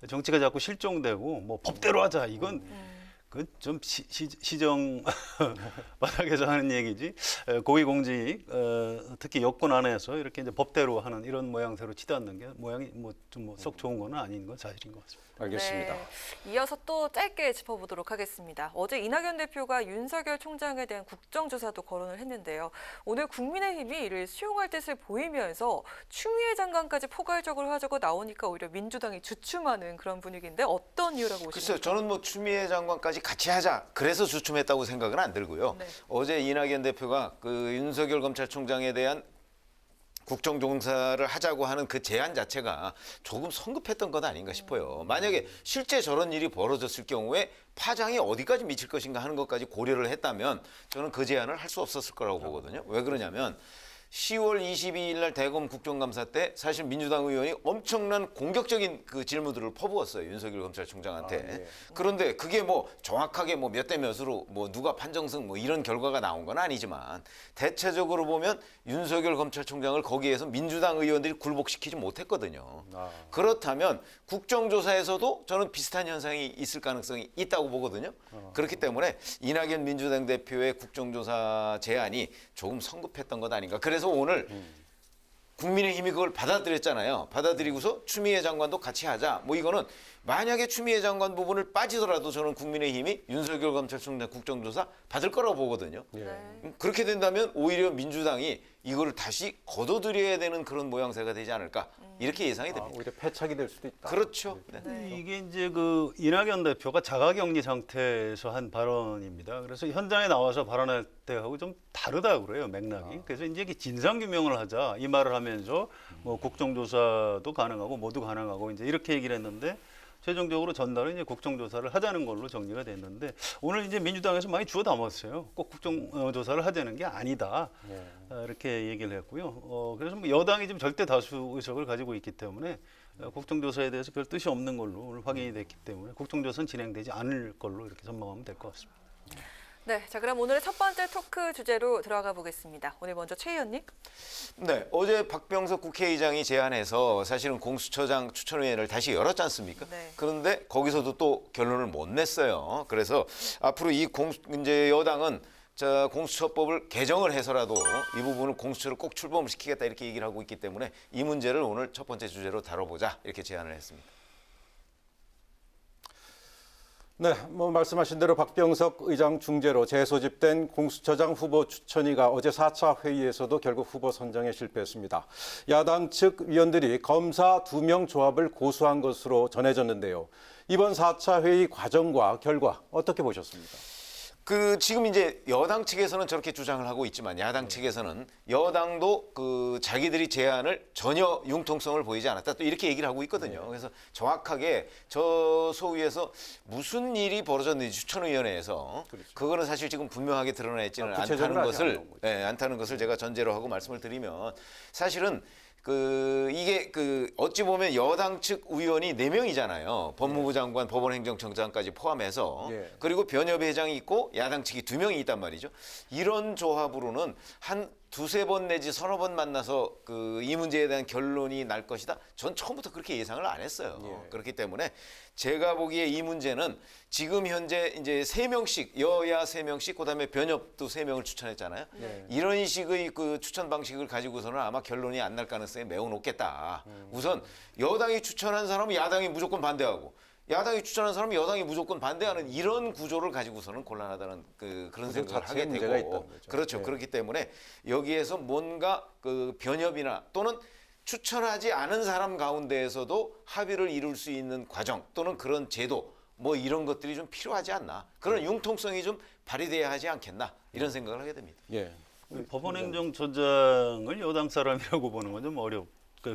U: 정치가 자꾸 실종되고 뭐 법대로 하자 이건 그 좀 시정 바닥에서 하는 얘기지. 고위공직 특히 여권 안에서 이렇게 이제 법대로 하는 이런 모양새로 치닫는 게 모양이 뭐 좀 썩 좋은 건 아닌 건 사실인 것 같습니다.
B: 알겠습니다.
A: 네, 이어서 또 짧게 짚어보도록 하겠습니다. 어제 이낙연 대표가 윤석열 총장에 대한 국정조사도 거론을 했는데요. 오늘 국민의힘이 이를 수용할 뜻을 보이면서 추미애 장관까지 포괄적으로 하자고 나오니까 오히려 민주당이 주춤하는 그런 분위기인데 어떤 이유라고 보십니까?
V: 글쎄요. 저는 뭐 추미애 장관까지 같이 하자. 그래서 주춤했다고 생각은 안 들고요.
A: 네.
V: 어제 이낙연 대표가 그 윤석열 검찰총장에 대한 국정조사를 하자고 하는 그 제안 자체가 조금 성급했던 것 아닌가 싶어요. 만약에 실제 저런 일이 벌어졌을 경우에 파장이 어디까지 미칠 것인가 하는 것까지 고려를 했다면 저는 그 제안을 할 수 없었을 거라고 보거든요. 왜 그러냐면 10월 22일 날 대검 국정감사 때 사실 민주당 의원이 엄청난 공격적인 그 질문들을 퍼부었어요. 윤석열 검찰총장한테. 그런데 그게 뭐 정확하게 뭐 몇 대 몇으로 뭐 누가 판정승 뭐 이런 결과가 나온 건 아니지만 대체적으로 보면 윤석열 검찰총장을 거기에서 민주당 의원들이 굴복시키지 못했거든요. 그렇다면 국정조사에서도 저는 비슷한 현상이 있을 가능성이 있다고 보거든요. 그렇기 때문에 이낙연 민주당 대표의 국정조사 제안이 조금 성급했던 것 아닌가. 그래서 오늘 국민의힘이 그걸 받아들였잖아요. 받아들이고서 추미애 장관도 같이 하자. 뭐 이거는 만약에 추미애 장관 부분을 빠지더라도 저는 국민의힘이 윤석열 검찰총장 국정조사 받을 거라고 보거든요. 그렇게 된다면 오히려 민주당이 이거를 다시 걷어들여야 되는 그런 모양새가 되지 않을까 이렇게 예상이 됩니다.
B: 오히려 패착이 될 수도 있다.
V: 그렇죠.
U: 이게 이제 그 이낙연 대표가 자가격리 상태에서 한 발언입니다. 그래서 현장에 나와서 발언할 때하고 좀 다르다고 그래요, 맥락이. 그래서 이제 진상 규명을 하자 이 말을 하면서 뭐 국정조사도 가능하고 모두 가능하고 이제 이렇게 얘기를 했는데 최종적으로 전날은 이제 국정조사를 하자는 걸로 정리가 됐는데 오늘 이제 민주당에서 많이 주워 담았어요. 꼭 국정조사를 하자는 게 아니다. 이렇게 얘기를 했고요. 그래서 뭐 여당이 지금 절대 다수 의석을 가지고 있기 때문에 국정조사에 대해서 별 뜻이 없는 걸로 오늘 확인이 됐기 때문에 국정조사는 진행되지 않을 걸로 이렇게 전망하면 될 것 같습니다.
A: 네, 자 그럼 오늘의 첫 번째 토크 주제로 들어가 보겠습니다. 오늘 먼저 최 의원님.
V: 네, 어제 박병석 국회의장이 제안해서 사실은 공수처장 추천위원회를 다시 열었지 않습니까? 그런데 거기서도 또 결론을 못 냈어요. 그래서 앞으로 이제 여당은 공수처법을 개정을 해서라도 이 부분을 공수처를 꼭 출범을 시키겠다 이렇게 얘기를 하고 있기 때문에 이 문제를 오늘 첫 번째 주제로 다뤄보자 이렇게 제안을 했습니다.
B: 네, 뭐 말씀하신 대로 박병석 의장 중재로 재소집된 공수처장 후보 추천위가 어제 4차 회의에서도 결국 후보 선정에 실패했습니다. 야당 측 위원들이 검사 2명 조합을 고수한 것으로 전해졌는데요. 이번 4차 회의 과정과 결과 어떻게 보셨습니까?
V: 지금 이제 여당 측에서는 저렇게 주장을 하고 있지만 야당 측에서는 여당도 자기들이 제안을 전혀 융통성을 보이지 않았다 또 이렇게 얘기를 하고 있거든요. 그래서 정확하게 저 소위에서 무슨 일이 벌어졌는지 추천위원회에서 그거는 사실 지금 분명하게 드러나 있지는 않다는 것을 제가 전제로 하고 말씀을 드리면 사실은 이게 어찌 보면 여당 측 의원이 4명이잖아요. 법무부 장관, 법원행정청장까지 포함해서. 그리고 변협 회장이 있고 야당 측이 2명이 있단 말이죠. 이런 조합으로는 한 두세 번 내지 서너 번 만나서 이 문제에 대한 결론이 날 것이다. 전 처음부터 그렇게 예상을 안 했어요. 그렇기 때문에 제가 보기에 이 문제는 지금 현재 이제 3명씩 여야 3명씩 그다음에 변협도 3명을 추천했잖아요. 이런 식의 추천 방식을 가지고서는 아마 결론이 안 날 가능성이 매우 높겠다. 우선 여당이 추천한 사람은 야당이 무조건 반대하고 야당이 추천한 사람은 여당이 무조건 반대하는 이런 구조를 가지고서는 곤란하다는 그런 생각을 하게 되고 그렇죠. 그렇기 때문에 여기에서 뭔가 변협이나 또는 추천하지 않은 사람 가운데에서도 합의를 이룰 수 있는 과정 또는 그런 제도 뭐 이런 것들이 좀 필요하지 않나 그런 융통성이 좀 발휘돼야 하지 않겠나 이런 생각을 하게 됩니다.
U: 법원행정처장을 여당 사람이라고 보는 건 좀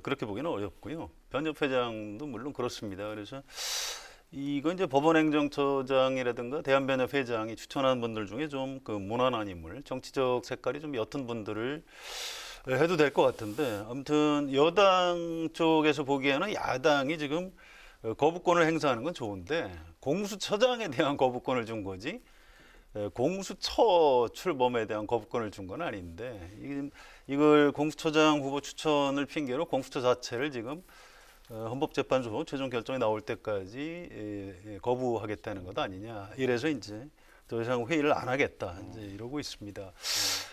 U: 그렇게 보기는 어렵고요. 변협 회장도 물론 그렇습니다. 그래서 이건 이제 법원행정처장이라든가 대한변협회장이 추천하는 분들 중에 좀 그 무난한 인물, 정치적 색깔이 좀 옅은 분들을 해도 될 것 같은데, 아무튼 여당 쪽에서 보기에는 야당이 지금 거부권을 행사하는 건 좋은데 공수처장에 대한 거부권을 준 거지 공수처 출범에 대한 거부권을 준 건 아닌데, 이걸 공수처장 후보 추천을 핑계로 공수처 자체를 지금 헌법재판소 최종 결정이 나올 때까지 거부하겠다는 것 아니냐. 이래서 이제 더 이상 회의를 안 하겠다 이제 이러고 있습니다.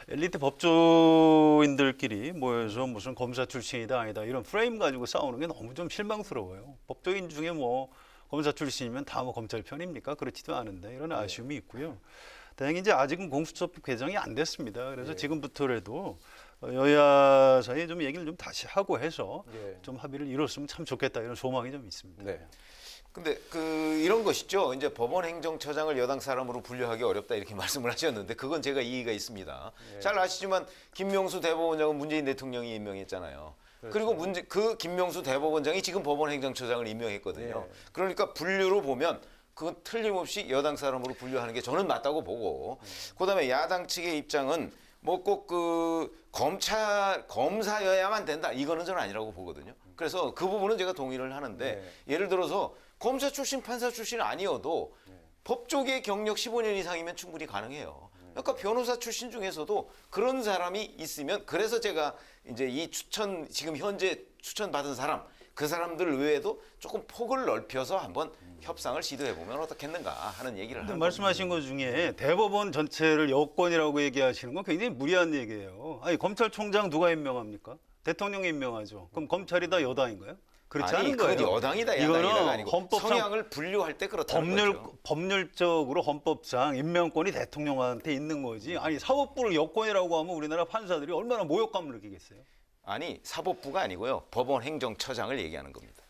U: 엘리트 법조인들끼리 모여서 무슨 검사 출신이다 아니다 이런 프레임 가지고 싸우는 게 너무 좀 실망스러워요. 법조인 중에 뭐 검사 출신이면 다 뭐 검찰 편입니까? 그렇지도 않은데 이런 아쉬움이 있고요. 다행히 이제 아직은 공수처법 개정이 안 됐습니다. 그래서 지금부터라도 여야 사이에 좀 얘기를 좀 다시 하고 해서 좀 합의를 이뤘으면 참 좋겠다 이런 소망이 좀 있습니다.
V: 근데 이런 것이죠. 이제 법원행정처장을 여당 사람으로 분류하기 어렵다 이렇게 말씀을 하셨는데 그건 제가 이의가 있습니다. 잘 아시지만 김명수 대법원장은 문재인 대통령이 임명했잖아요. 그리고 그 김명수 대법원장이 지금 법원행정처장을 임명했거든요. 그러니까 분류로 보면 그건 틀림없이 여당 사람으로 분류하는 게 저는 맞다고 보고, 그다음에 야당 측의 입장은 뭐 꼭 검사여야만 된다 이거는 저는 아니라고 보거든요. 그래서 그 부분은 제가 동의를 하는데 예를 들어서 검사 출신, 판사 출신 아니어도 법조계 경력 15년 이상이면 충분히 가능해요. 그러니까 변호사 출신 중에서도 그런 사람이 있으면, 그래서 제가 이제 이 지금 현재 추천받은 사람, 그 사람들 외에도 조금 폭을 넓혀서 한번 협상을 시도해보면 어떻겠는가 하는 얘기를 하는
U: 말씀하신 것 중에 대법원 전체를 여권이라고 얘기하시는 건 굉장히 무리한 얘기예요. 아니 검찰총장 누가 임명합니까? 대통령이 임명하죠. 그럼 검찰이 다 여당인가요? 그렇지 않은 거예요.
V: 그건 여당이다 야당이다가 아니고
U: 헌법상
V: 성향을 분류할 때 그렇다는 거죠.
U: 법률적으로 헌법상 임명권이 대통령한테 있는 거지. 아니 사법부를 여권이라고 하면 우리나라 판사들이 얼마나 모욕감을 느끼겠어요.
V: 아니 사법부가 아니고요. 법원행정처장을 얘기하는 겁니다.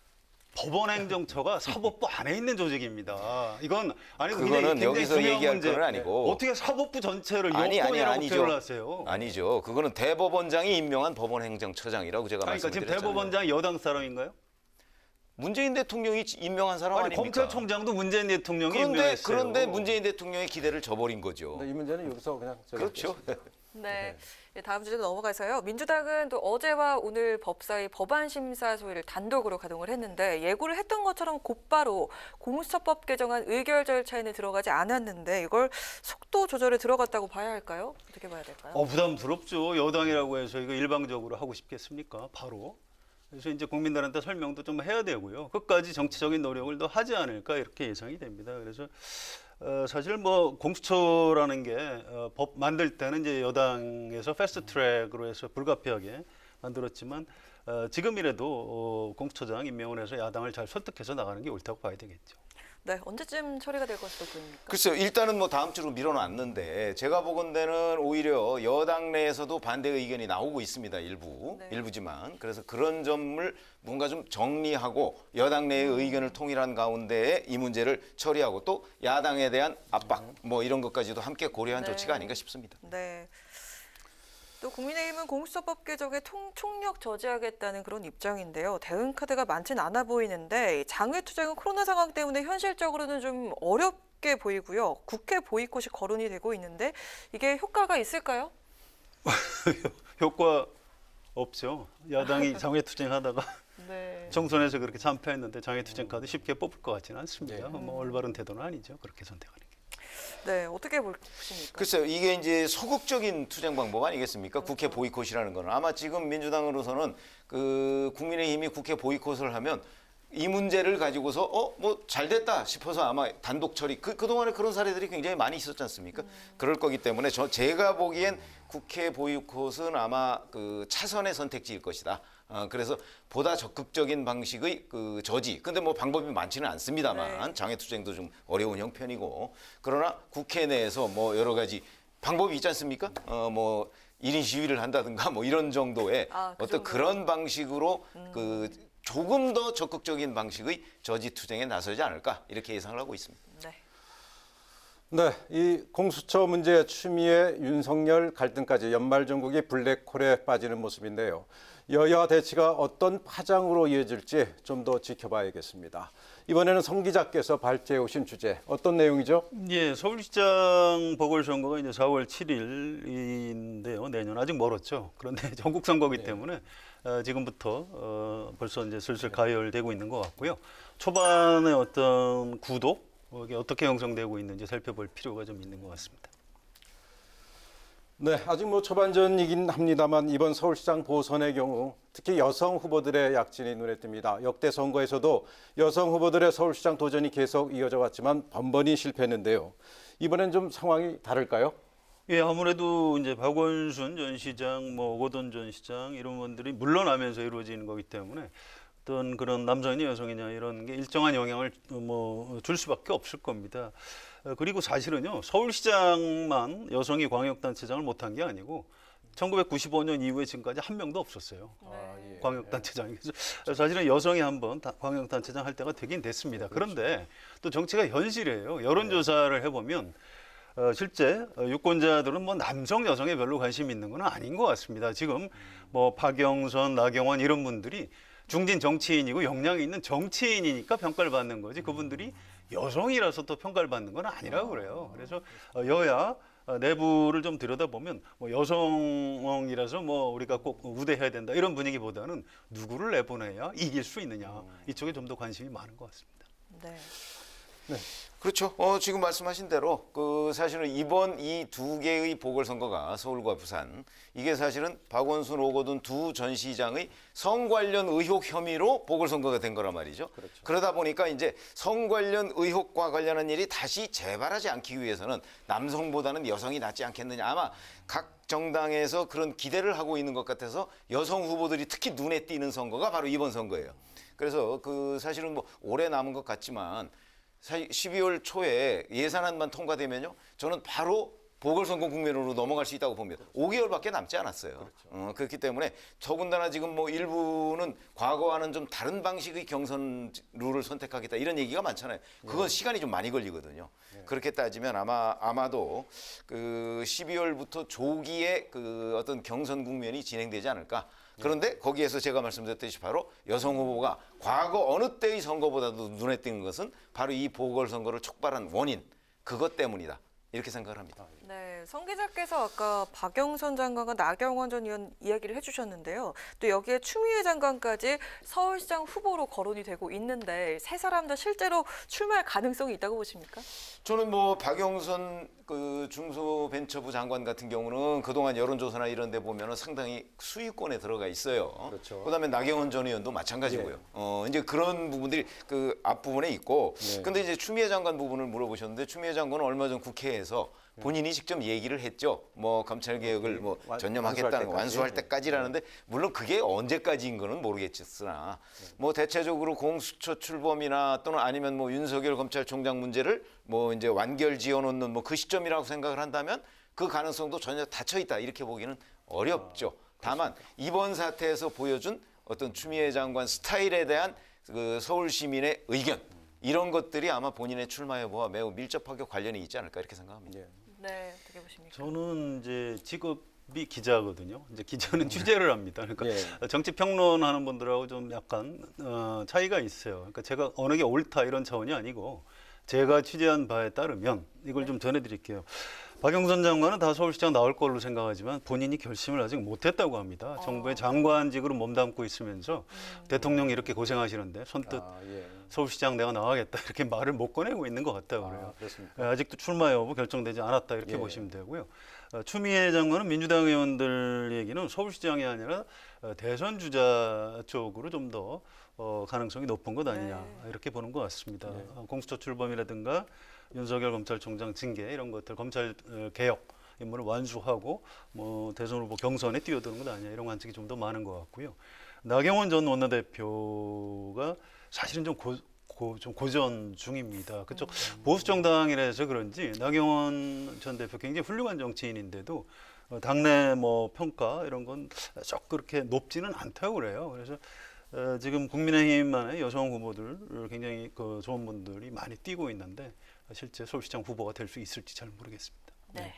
U: 법원행정처가 사법부 안에 있는 조직입니다. 이건
V: 그거는 여기서 얘기할 건 아니고
U: 어떻게 사법부 전체를 여권이라고 표현을 하세요?
V: 아니죠. 그거는 대법원장이 임명한 법원행정처장이라고 제가 말씀드렸잖아요.
U: 지금 대법원장이 여당 사람인가요?
V: 문재인 대통령이 임명한 사람 아닙니까?
U: 검찰총장도 문재인 대통령이 임명했어요.
V: 그런데 문재인 대통령의 기대를 저버린 거죠.
B: 이 문제는 여기서 그냥
V: 그렇죠.
A: 네. 다음 주제로 넘어가서요. 민주당은 또 어제와 오늘 법사위 법안 심사 소위를 단독으로 가동을 했는데 예고를 했던 것처럼 곧바로 공수처법 개정안 의결 절차에는 들어가지 않았는데 이걸 속도 조절에 들어갔다고 봐야 할까요? 어떻게 봐야 될까요?
U: 부담스럽죠. 여당이라고 해서 이거 일방적으로 하고 싶겠습니까? 바로. 그래서 이제 국민들한테 설명도 좀 해야 되고요. 끝까지 정치적인 노력을 더 하지 않을까 이렇게 예상이 됩니다. 그래서 사실 뭐 공수처라는 게 법 만들 때는 이제 여당에서 패스트 트랙으로 해서 불가피하게 만들었지만 지금이라도 공수처장 임명을 해서 야당을 잘 설득해서 나가는 게 옳다고 봐야 되겠죠.
A: 네, 언제쯤 처리가 될 것으로 보입니까?
V: 글쎄요, 일단은 뭐 다음 주로 밀어놨는데 제가 보건대는 오히려 여당 내에서도 반대 의견이 나오고 있습니다. 일부지만. 그래서 그런 점을 뭔가 좀 정리하고 여당 내의 의견을 통일한 가운데에 이 문제를 처리하고 또 야당에 대한 압박 뭐 이런 것까지도 함께 고려한 조치가 아닌가 싶습니다.
A: 네. 또 국민의힘은 공수처법 개정에 총력 저지하겠다는 그런 입장인데요. 대응 카드가 많지는 않아 보이는데 장외 투쟁은 코로나 상황 때문에 현실적으로는 좀 어렵게 보이고요. 국회 보이콧이 거론이 되고 있는데 이게 효과가 있을까요?
U: 효과 없죠. 야당이 장외 투쟁하다가
A: 네.
U: 총선에서 그렇게 참패했는데 장외 투쟁 카드 쉽게 뽑을 것 같지는 않습니다. 뭐 올바른 태도는 아니죠. 그렇게 선택하는 게.
A: 네, 어떻게 보십니까?
V: 글쎄요, 이게 이제 소극적인 투쟁 방법 아니겠습니까? 국회 보이콧이라는 거는 아마 지금 민주당으로서는 국민의힘이 국회 보이콧을 하면 이 문제를 가지고서 뭐 잘됐다 싶어서 아마 단독 처리 그동안에 그런 사례들이 굉장히 많이 있었지 않습니까? 그럴 거기 때문에 제가 보기엔 국회 보이콧은 아마 차선의 선택지일 것이다. 그래서 보다 적극적인 방식의 저지. 근데 뭐 방법이 많지는 않습니다만 장외투쟁도 좀 어려운 형편이고 그러나 국회 내에서 뭐 여러 가지 방법이 있지 않습니까? 뭐 1인 시위를 한다든가 뭐 이런 정도의 어떤 그런 방식으로 조금 더 적극적인 방식의 저지 투쟁에 나서지 않을까 이렇게 예상을 하고 있습니다.
B: 네, 이 공수처 문제, 추미애, 윤석열 갈등까지 연말 정국이 블랙홀에 빠지는 모습인데요. 여야 대치가 어떤 파장으로 이어질지 좀 더 지켜봐야겠습니다. 이번에는 성 기자께서 발제해 오신 주제 어떤 내용이죠?
U: 예, 서울시장 보궐선거가 이제 4월 7일인데요. 내년 아직 멀었죠. 그런데 전국 선거이기 때문에 지금부터 벌써 이제 슬슬 가열되고 있는 것 같고요. 초반에 어떤 구도 이게 어떻게 형성되고 있는지 살펴볼 필요가 좀 있는 것 같습니다.
B: 네, 아직 초반전이긴 합니다만 이번 서울시장 보선의 경우 특히 여성 후보들의 약진이 눈에 띕니다. 역대 선거에서도 여성 후보들의 서울시장 도전이 계속 이어져 왔지만 번번이 실패했는데요. 이번엔 좀 상황이 다를까요?
U: 예, 아무래도 이제 박원순 전 시장, 오거돈 전 시장 이런 분들이 물러나면서 이루어지는 거기 때문에 어떤 그런 남성이냐 여성이냐 이런 게 일정한 영향을 줄 수밖에 없을 겁니다. 그리고 사실은요, 서울시장만 여성이 광역단체장을 못한 게 아니고 1995년 이후에 지금까지 한 명도 없었어요. 광역단체장이. 그래서 사실은 여성이 한번 광역단체장 할 때가 되긴 됐습니다. 그런데 또 정치가 현실이에요. 여론조사를 해보면 실제 유권자들은 남성, 여성에 별로 관심이 있는 건 아닌 것 같습니다. 지금 박영선, 나경원 이런 분들이 중진 정치인이고 역량이 있는 정치인이니까 평가를 받는 거지 그분들이 여성이라서 또 평가를 받는 건 아니라고 그래요. 그래서 여야 내부를 좀 들여다보면 여성이라서 우리가 꼭 우대해야 된다 이런 분위기보다는 누구를 내보내야 이길 수 있느냐 이쪽에 좀 더 관심이 많은 것 같습니다.
A: 네.
V: 네. 그렇죠. 지금 말씀하신 대로 사실은 이번 이 두 개의 보궐선거가 서울과 부산 이게 사실은 박원순, 오거돈 두 전 시장의 성 관련 의혹 혐의로 보궐선거가 된 거란 말이죠. 그렇죠. 그러다 보니까 이제 성 관련 의혹과 관련한 일이 다시 재발하지 않기 위해서는 남성보다는 여성이 낫지 않겠느냐. 아마 각 정당에서 그런 기대를 하고 있는 것 같아서 여성 후보들이 특히 눈에 띄는 선거가 바로 이번 선거예요. 그래서 사실은 오래 남은 것 같지만 12월 초에 예산안만 통과되면요, 저는 바로 보궐선거 국면으로 넘어갈 수 있다고 봅니다. 5개월밖에 남지 않았어요. 그렇기 때문에 더군다나 지금 일부는 과거와는 좀 다른 방식의 경선 룰을 선택하겠다 이런 얘기가 많잖아요. 그건 시간이 좀 많이 걸리거든요. 그렇게 따지면 아마도 12월부터 조기에 어떤 경선 국면이 진행되지 않을까. 그런데 거기에서 제가 말씀드렸듯이 바로 여성 후보가 과거 어느 때의 선거보다도 눈에 띄는 것은 바로 이 보궐선거를 촉발한 원인, 그것 때문이다. 이렇게 생각을 합니다.
A: 네, 성 기자께서 아까 박영선 장관과 나경원 전 의원 이야기를 해주셨는데요. 또 여기에 추미애 장관까지 서울시장 후보로 거론이 되고 있는데 세 사람 다 실제로 출마할 가능성이 있다고 보십니까?
V: 저는 박영선 중소벤처부 장관 같은 경우는 그동안 여론조사나 이런 데 보면은 상당히 수위권에 들어가 있어요. 그렇죠. 그다음에 나경원 전 의원도 마찬가지고요. 이제 그런 부분들이 앞부분에 있고 근데 이제 추미애 장관 부분을 물어보셨는데 추미애 장관은 얼마 전 국회에서 본인이 직접 얘기를 했죠. 검찰 개혁을 전념하겠다는 완수할 때까지라는데 물론 그게 언제까지인 거는 모르겠으나 대체적으로 공수처 출범이나 또는 아니면 윤석열 검찰총장 문제를 이제 완결 지어놓는 그 시점이라고 생각을 한다면 그 가능성도 전혀 닫혀 있다 이렇게 보기는 어렵죠. 다만 이번 사태에서 보여준 어떤 추미애 장관 스타일에 대한 서울 시민의 의견 이런 것들이 아마 본인의 출마 여부와 매우 밀접하게 관련이 있지 않을까 이렇게 생각합니다.
A: 네, 어떻게 보십니까?
U: 저는 이제 직업이 기자거든요. 이제 기자는 취재를 합니다. 그러니까 정치 평론하는 분들하고 좀 약간 차이가 있어요. 그러니까 제가 어느 게 옳다 이런 차원이 아니고 제가 취재한 바에 따르면 이걸 좀 전해드릴게요. 박영선 장관은 다 서울시장 나올 걸로 생각하지만 본인이 결심을 아직 못했다고 합니다. 정부의 장관직으로 몸담고 있으면서 대통령이 이렇게 고생하시는데 선뜻 서울시장 내가 나가겠다 이렇게 말을 못 꺼내고 있는 것 같다고 그래요. 아직도 출마 여부 결정되지 않았다 이렇게 보시면 되고요. 추미애 장관은 민주당 의원들 얘기는 서울시장이 아니라 대선 주자 쪽으로 좀 더 가능성이 높은 것 아니냐 이렇게 보는 것 같습니다. 공수처 출범이라든가 윤석열 검찰총장 징계 이런 것들 검찰 개혁 임무를 완수하고 대선 후보 경선에 뛰어드는 것 아니냐 이런 관측이 좀 더 많은 것 같고요. 나경원 전 원내대표가 사실은 좀 고전 중입니다. 그쪽 보수 정당이라서 그런지 나경원 전 대표 굉장히 훌륭한 정치인인데도 당내 평가 이런 건 썩 그렇게 높지는 않다고 그래요. 그래서 지금 국민의힘만의 여성 후보들 굉장히 그 좋은 분들이 많이 뛰고 있는데 실제 서울시장 후보가 될 수 있을지 잘 모르겠습니다.
A: 네.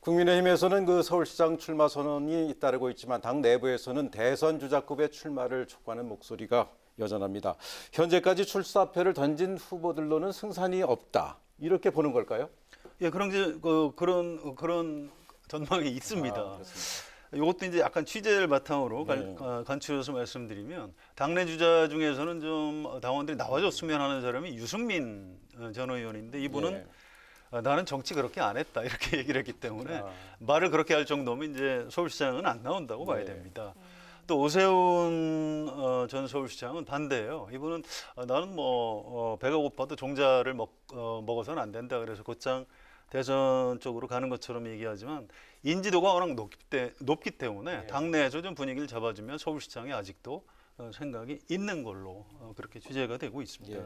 B: 국민의힘에서는 그 서울시장 출마 선언이 잇따르고 있지만 당 내부에서는 대선 주자급의 출마를 촉구하는 목소리가 여전합니다. 현재까지 출사표를 던진 후보들로는 승산이 없다. 이렇게 보는 걸까요?
U: 예, 그런 전망이 있습니다. 이것도 이제 약간 취재를 바탕으로 간추려서 말씀드리면 당내 주자 중에서는 좀 당원들이 나와줬으면 하는 사람이 유승민 전 의원인데 이분은 나는 정치 그렇게 안 했다 이렇게 얘기를 했기 때문에 말을 그렇게 할 정도면 이제 서울시장은 안 나온다고 봐야 됩니다. 또 오세훈 전 서울시장은 반대예요. 이분은 나는 배가 고파도 종자를 먹어서는 안 된다. 그래서 곧장 대선 쪽으로 가는 것처럼 얘기하지만 인지도가 워낙 높기 때문에 당내에서 좀 분위기를 잡아주면 서울시장이 아직도 생각이 있는 걸로 그렇게 취재가 되고 있습니다.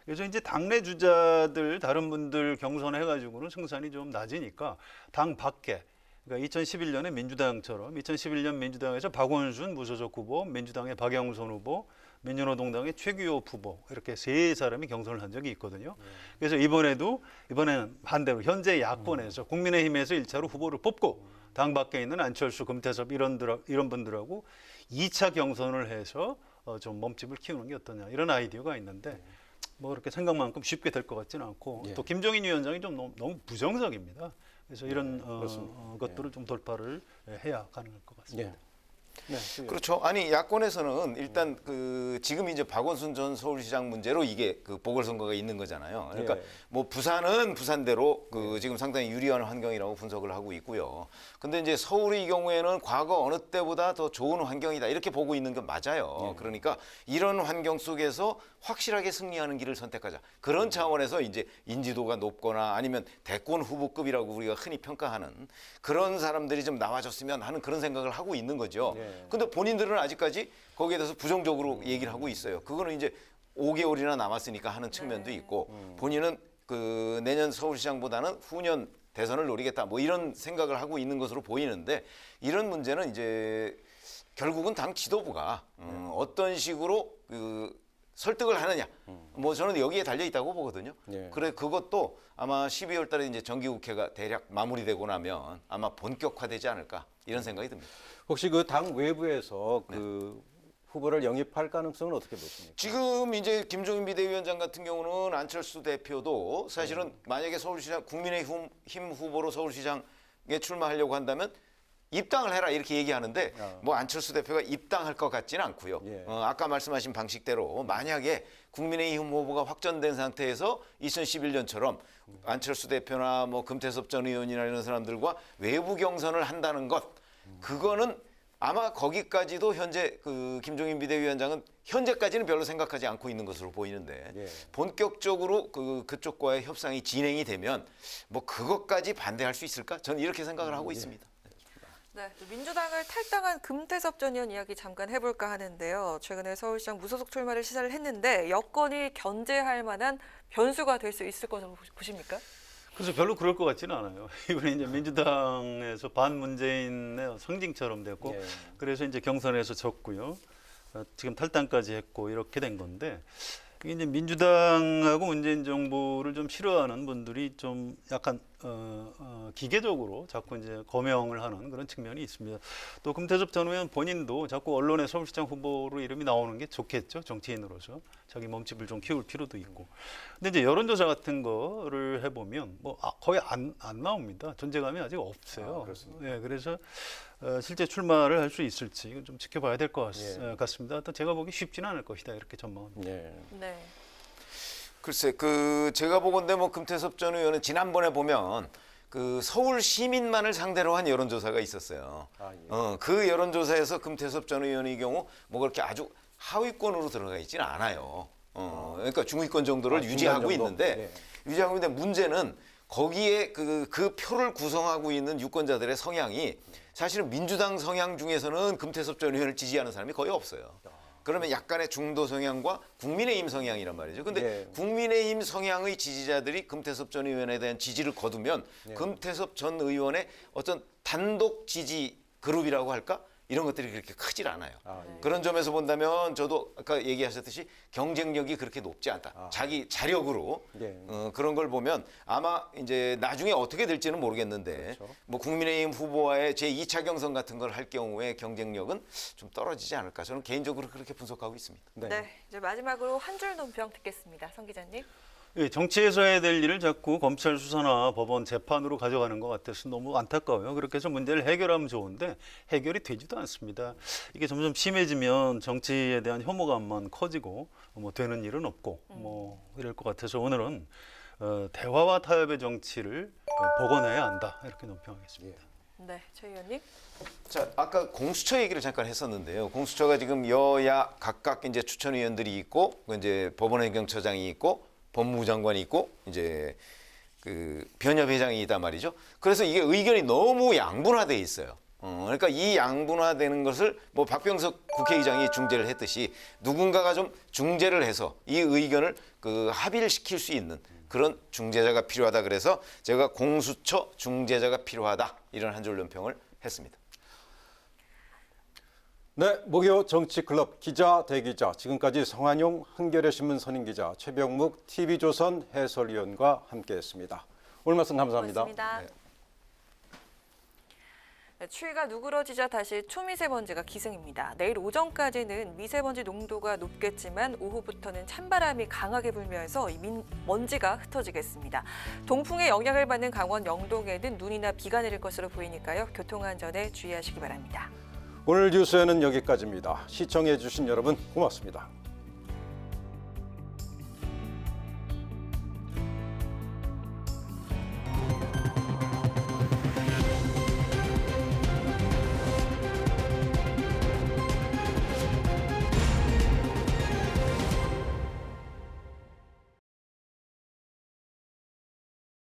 U: 그래서 이제 당내 주자들 다른 분들 경선해가지고는 승산이 좀 낮으니까 당 밖에 그러니까 2011년에 민주당처럼 2011년 민주당에서 박원순 무소속 후보, 민주당의 박영선 후보, 민주노동당의 최규호 후보 이렇게 세 사람이 경선을 한 적이 있거든요. 그래서 이번에는 반대로 현재 야권에서 국민의힘에서 1차로 후보를 뽑고 당 밖에 있는 안철수, 금태섭 이런 분들하고 2차 경선을 해서 좀 몸집을 키우는 게 어떠냐 이런 아이디어가 있는데 그렇게 생각만큼 쉽게 될 것 같지는 않고 또 김종인 위원장이 좀 너무 부정적입니다. 그래서 이런 것들을 좀 돌파를 해야 가능할 것 같습니다.
V: 그렇죠. 아니 야권에서는 일단 지금 이제 박원순 전 서울시장 문제로 이게 보궐선거가 있는 거잖아요. 그러니까 부산은 부산대로 지금 상당히 유리한 환경이라고 분석을 하고 있고요. 근데 이제 서울의 경우에는 과거 어느 때보다 더 좋은 환경이다 이렇게 보고 있는 건 맞아요. 그러니까 이런 환경 속에서 확실하게 승리하는 길을 선택하자. 그런 차원에서 이제 인지도가 높거나 아니면 대권 후보급이라고 우리가 흔히 평가하는 그런 사람들이 좀 나와줬으면 하는 그런 생각을 하고 있는 거죠. 근데 본인들은 아직까지 거기에 대해서 부정적으로 얘기를 하고 있어요. 그거는 이제 5개월이나 남았으니까 하는 측면도 있고 본인은 내년 서울시장보다는 후년 대선을 노리겠다 이런 생각을 하고 있는 것으로 보이는데 이런 문제는 이제 결국은 당 지도부가 어떤 식으로 설득을 하느냐. 저는 여기에 달려 있다고 보거든요. 그래 그것도 아마 12월 달에 이제 정기국회가 대략 마무리되고 나면 아마 본격화되지 않을까 이런 생각이 듭니다.
B: 혹시 당 외부에서 후보를 영입할 가능성은 어떻게 보십니까?
V: 지금 이제 김종인 비대위원장 같은 경우는 안철수 대표도 사실은 만약에 서울시장 국민의힘 후보로 서울시장에 출마하려고 한다면 입당을 해라 이렇게 얘기하는데 안철수 대표가 입당할 것 같지는 않고요. 아까 말씀하신 방식대로 만약에 국민의힘 후보가 확정된 상태에서 2011년처럼 안철수 대표나 금태섭 전 의원이나 이런 사람들과 외부 경선을 한다는 것 그거는 아마 거기까지도 현재 김종인 비대위원장은 현재까지는 별로 생각하지 않고 있는 것으로 보이는데 본격적으로 그쪽과의 협상이 진행이 되면 그것까지 반대할 수 있을까? 저는 이렇게 생각을 하고 있습니다.
A: 네, 민주당을 탈당한 금태섭 전 의원 이야기 잠깐 해볼까 하는데요. 최근에 서울시장 무소속 출마를 시사를 했는데 여건이 견제할 만한 변수가 될 수 있을 것으로 보십니까?
U: 그래서 별로 그럴 것 같지는 않아요. 이번에 이제 민주당에서 반문재인의 상징처럼 됐고 그래서 이제 경선에서 졌고요. 지금 탈당까지 했고 이렇게 된 건데 이게 이제 민주당하고 문재인 정부를 좀 싫어하는 분들이 좀 약간 기계적으로 자꾸 이제 거명을 하는 그런 측면이 있습니다. 또 금태섭 전 의원 본인도 자꾸 언론에 서울시장 후보로 이름이 나오는 게 좋겠죠. 정치인으로서 자기 몸집을 좀 키울 필요도 있고. 근데 이제 여론조사 같은 거를 해보면 거의 안 나옵니다. 존재감이 아직 없어요. 네, 그래서 실제 출마를 할 수 있을지 이건 좀 지켜봐야 될 것 같습니다. 또 제가 보기 쉽지는 않을 것이다 이렇게 전망합니다.
A: 네.
V: 글쎄, 제가 보건대 금태섭 전 의원은 지난번에 보면 서울 시민만을 상대로 한 여론조사가 있었어요. 그 여론조사에서 금태섭 전 의원의 경우 그렇게 아주 하위권으로 들어가 있지는 않아요. 그러니까 중위권 정도를 유지하고 있는데 문제는 거기에 그 표를 구성하고 있는 유권자들의 성향이 사실은 민주당 성향 중에서는 금태섭 전 의원을 지지하는 사람이 거의 없어요. 그러면 약간의 중도 성향과 국민의힘 성향이란 말이죠. 근데 국민의힘 성향의 지지자들이 금태섭 전 의원에 대한 지지를 거두면 금태섭 전 의원의 어떤 단독 지지 그룹이라고 할까? 이런 것들이 그렇게 크질 않아요.
B: 예.
V: 그런 점에서 본다면 저도 아까 얘기하셨듯이 경쟁력이 그렇게 높지 않다. 자기 자력으로
B: 예.
V: 그런 걸 보면 아마 이제 나중에 어떻게 될지는 모르겠는데 뭐 국민의힘 후보와의 제2차 경선 같은 걸 할 경우에 경쟁력은 좀 떨어지지 않을까 저는 개인적으로 그렇게 분석하고 있습니다.
A: 네, 이제 마지막으로 한 줄 논평 듣겠습니다. 성 기자님.
U: 예, 정치에서 해야 될 일을 자꾸 검찰 수사나 법원 재판으로 가져가는 것 같아서 너무 안타까워요. 그렇게 해서 문제를 해결하면 좋은데 해결이 되지도 않습니다. 이게 점점 심해지면 정치에 대한 혐오감만 커지고 뭐 되는 일은 없고 뭐 이럴 것 같아서 오늘은 대화와 타협의 정치를 복원해야 한다 이렇게 논평하겠습니다.
A: 네, 최 의원님.
V: 자, 아까 공수처 얘기를 잠깐 했었는데요. 공수처가 지금 여야 각각 이제 추천위원들이 있고 이제 법원행정처장이 있고 법무부 장관이 있고 이제 그 변협회장이 있단 말이죠. 그래서 이게 의견이 너무 양분화돼 있어요. 그러니까 이 양분화되는 것을 뭐 박병석 국회의장이 중재를 했듯이 누군가가 좀 중재를 해서 이 의견을 그 합의를 시킬 수 있는 그런 중재자가 필요하다. 그래서 제가 공수처 중재자가 필요하다 이런 한 줄 논평을 했습니다.
B: 네, 목요 정치클럽 기자 대기자 지금까지 성한용 한겨레 신문 선임기자 최병묵 TV조선 해설위원과 함께했습니다. 오늘 말씀 감사합니다.
A: 고맙습니다. 네, 추위가 누그러지자 다시 초미세먼지가 기승입니다. 내일 오전까지는 미세먼지 농도가 높겠지만 오후부터는 찬바람이 강하게 불면서 먼지가 흩어지겠습니다. 동풍의 영향을 받는 강원 영동에는 눈이나 비가 내릴 것으로 보이니까요. 교통안전에 주의하시기 바랍니다.
B: 오늘 뉴스에는 여기까지입니다. 시청해 주신 여러분 고맙습니다.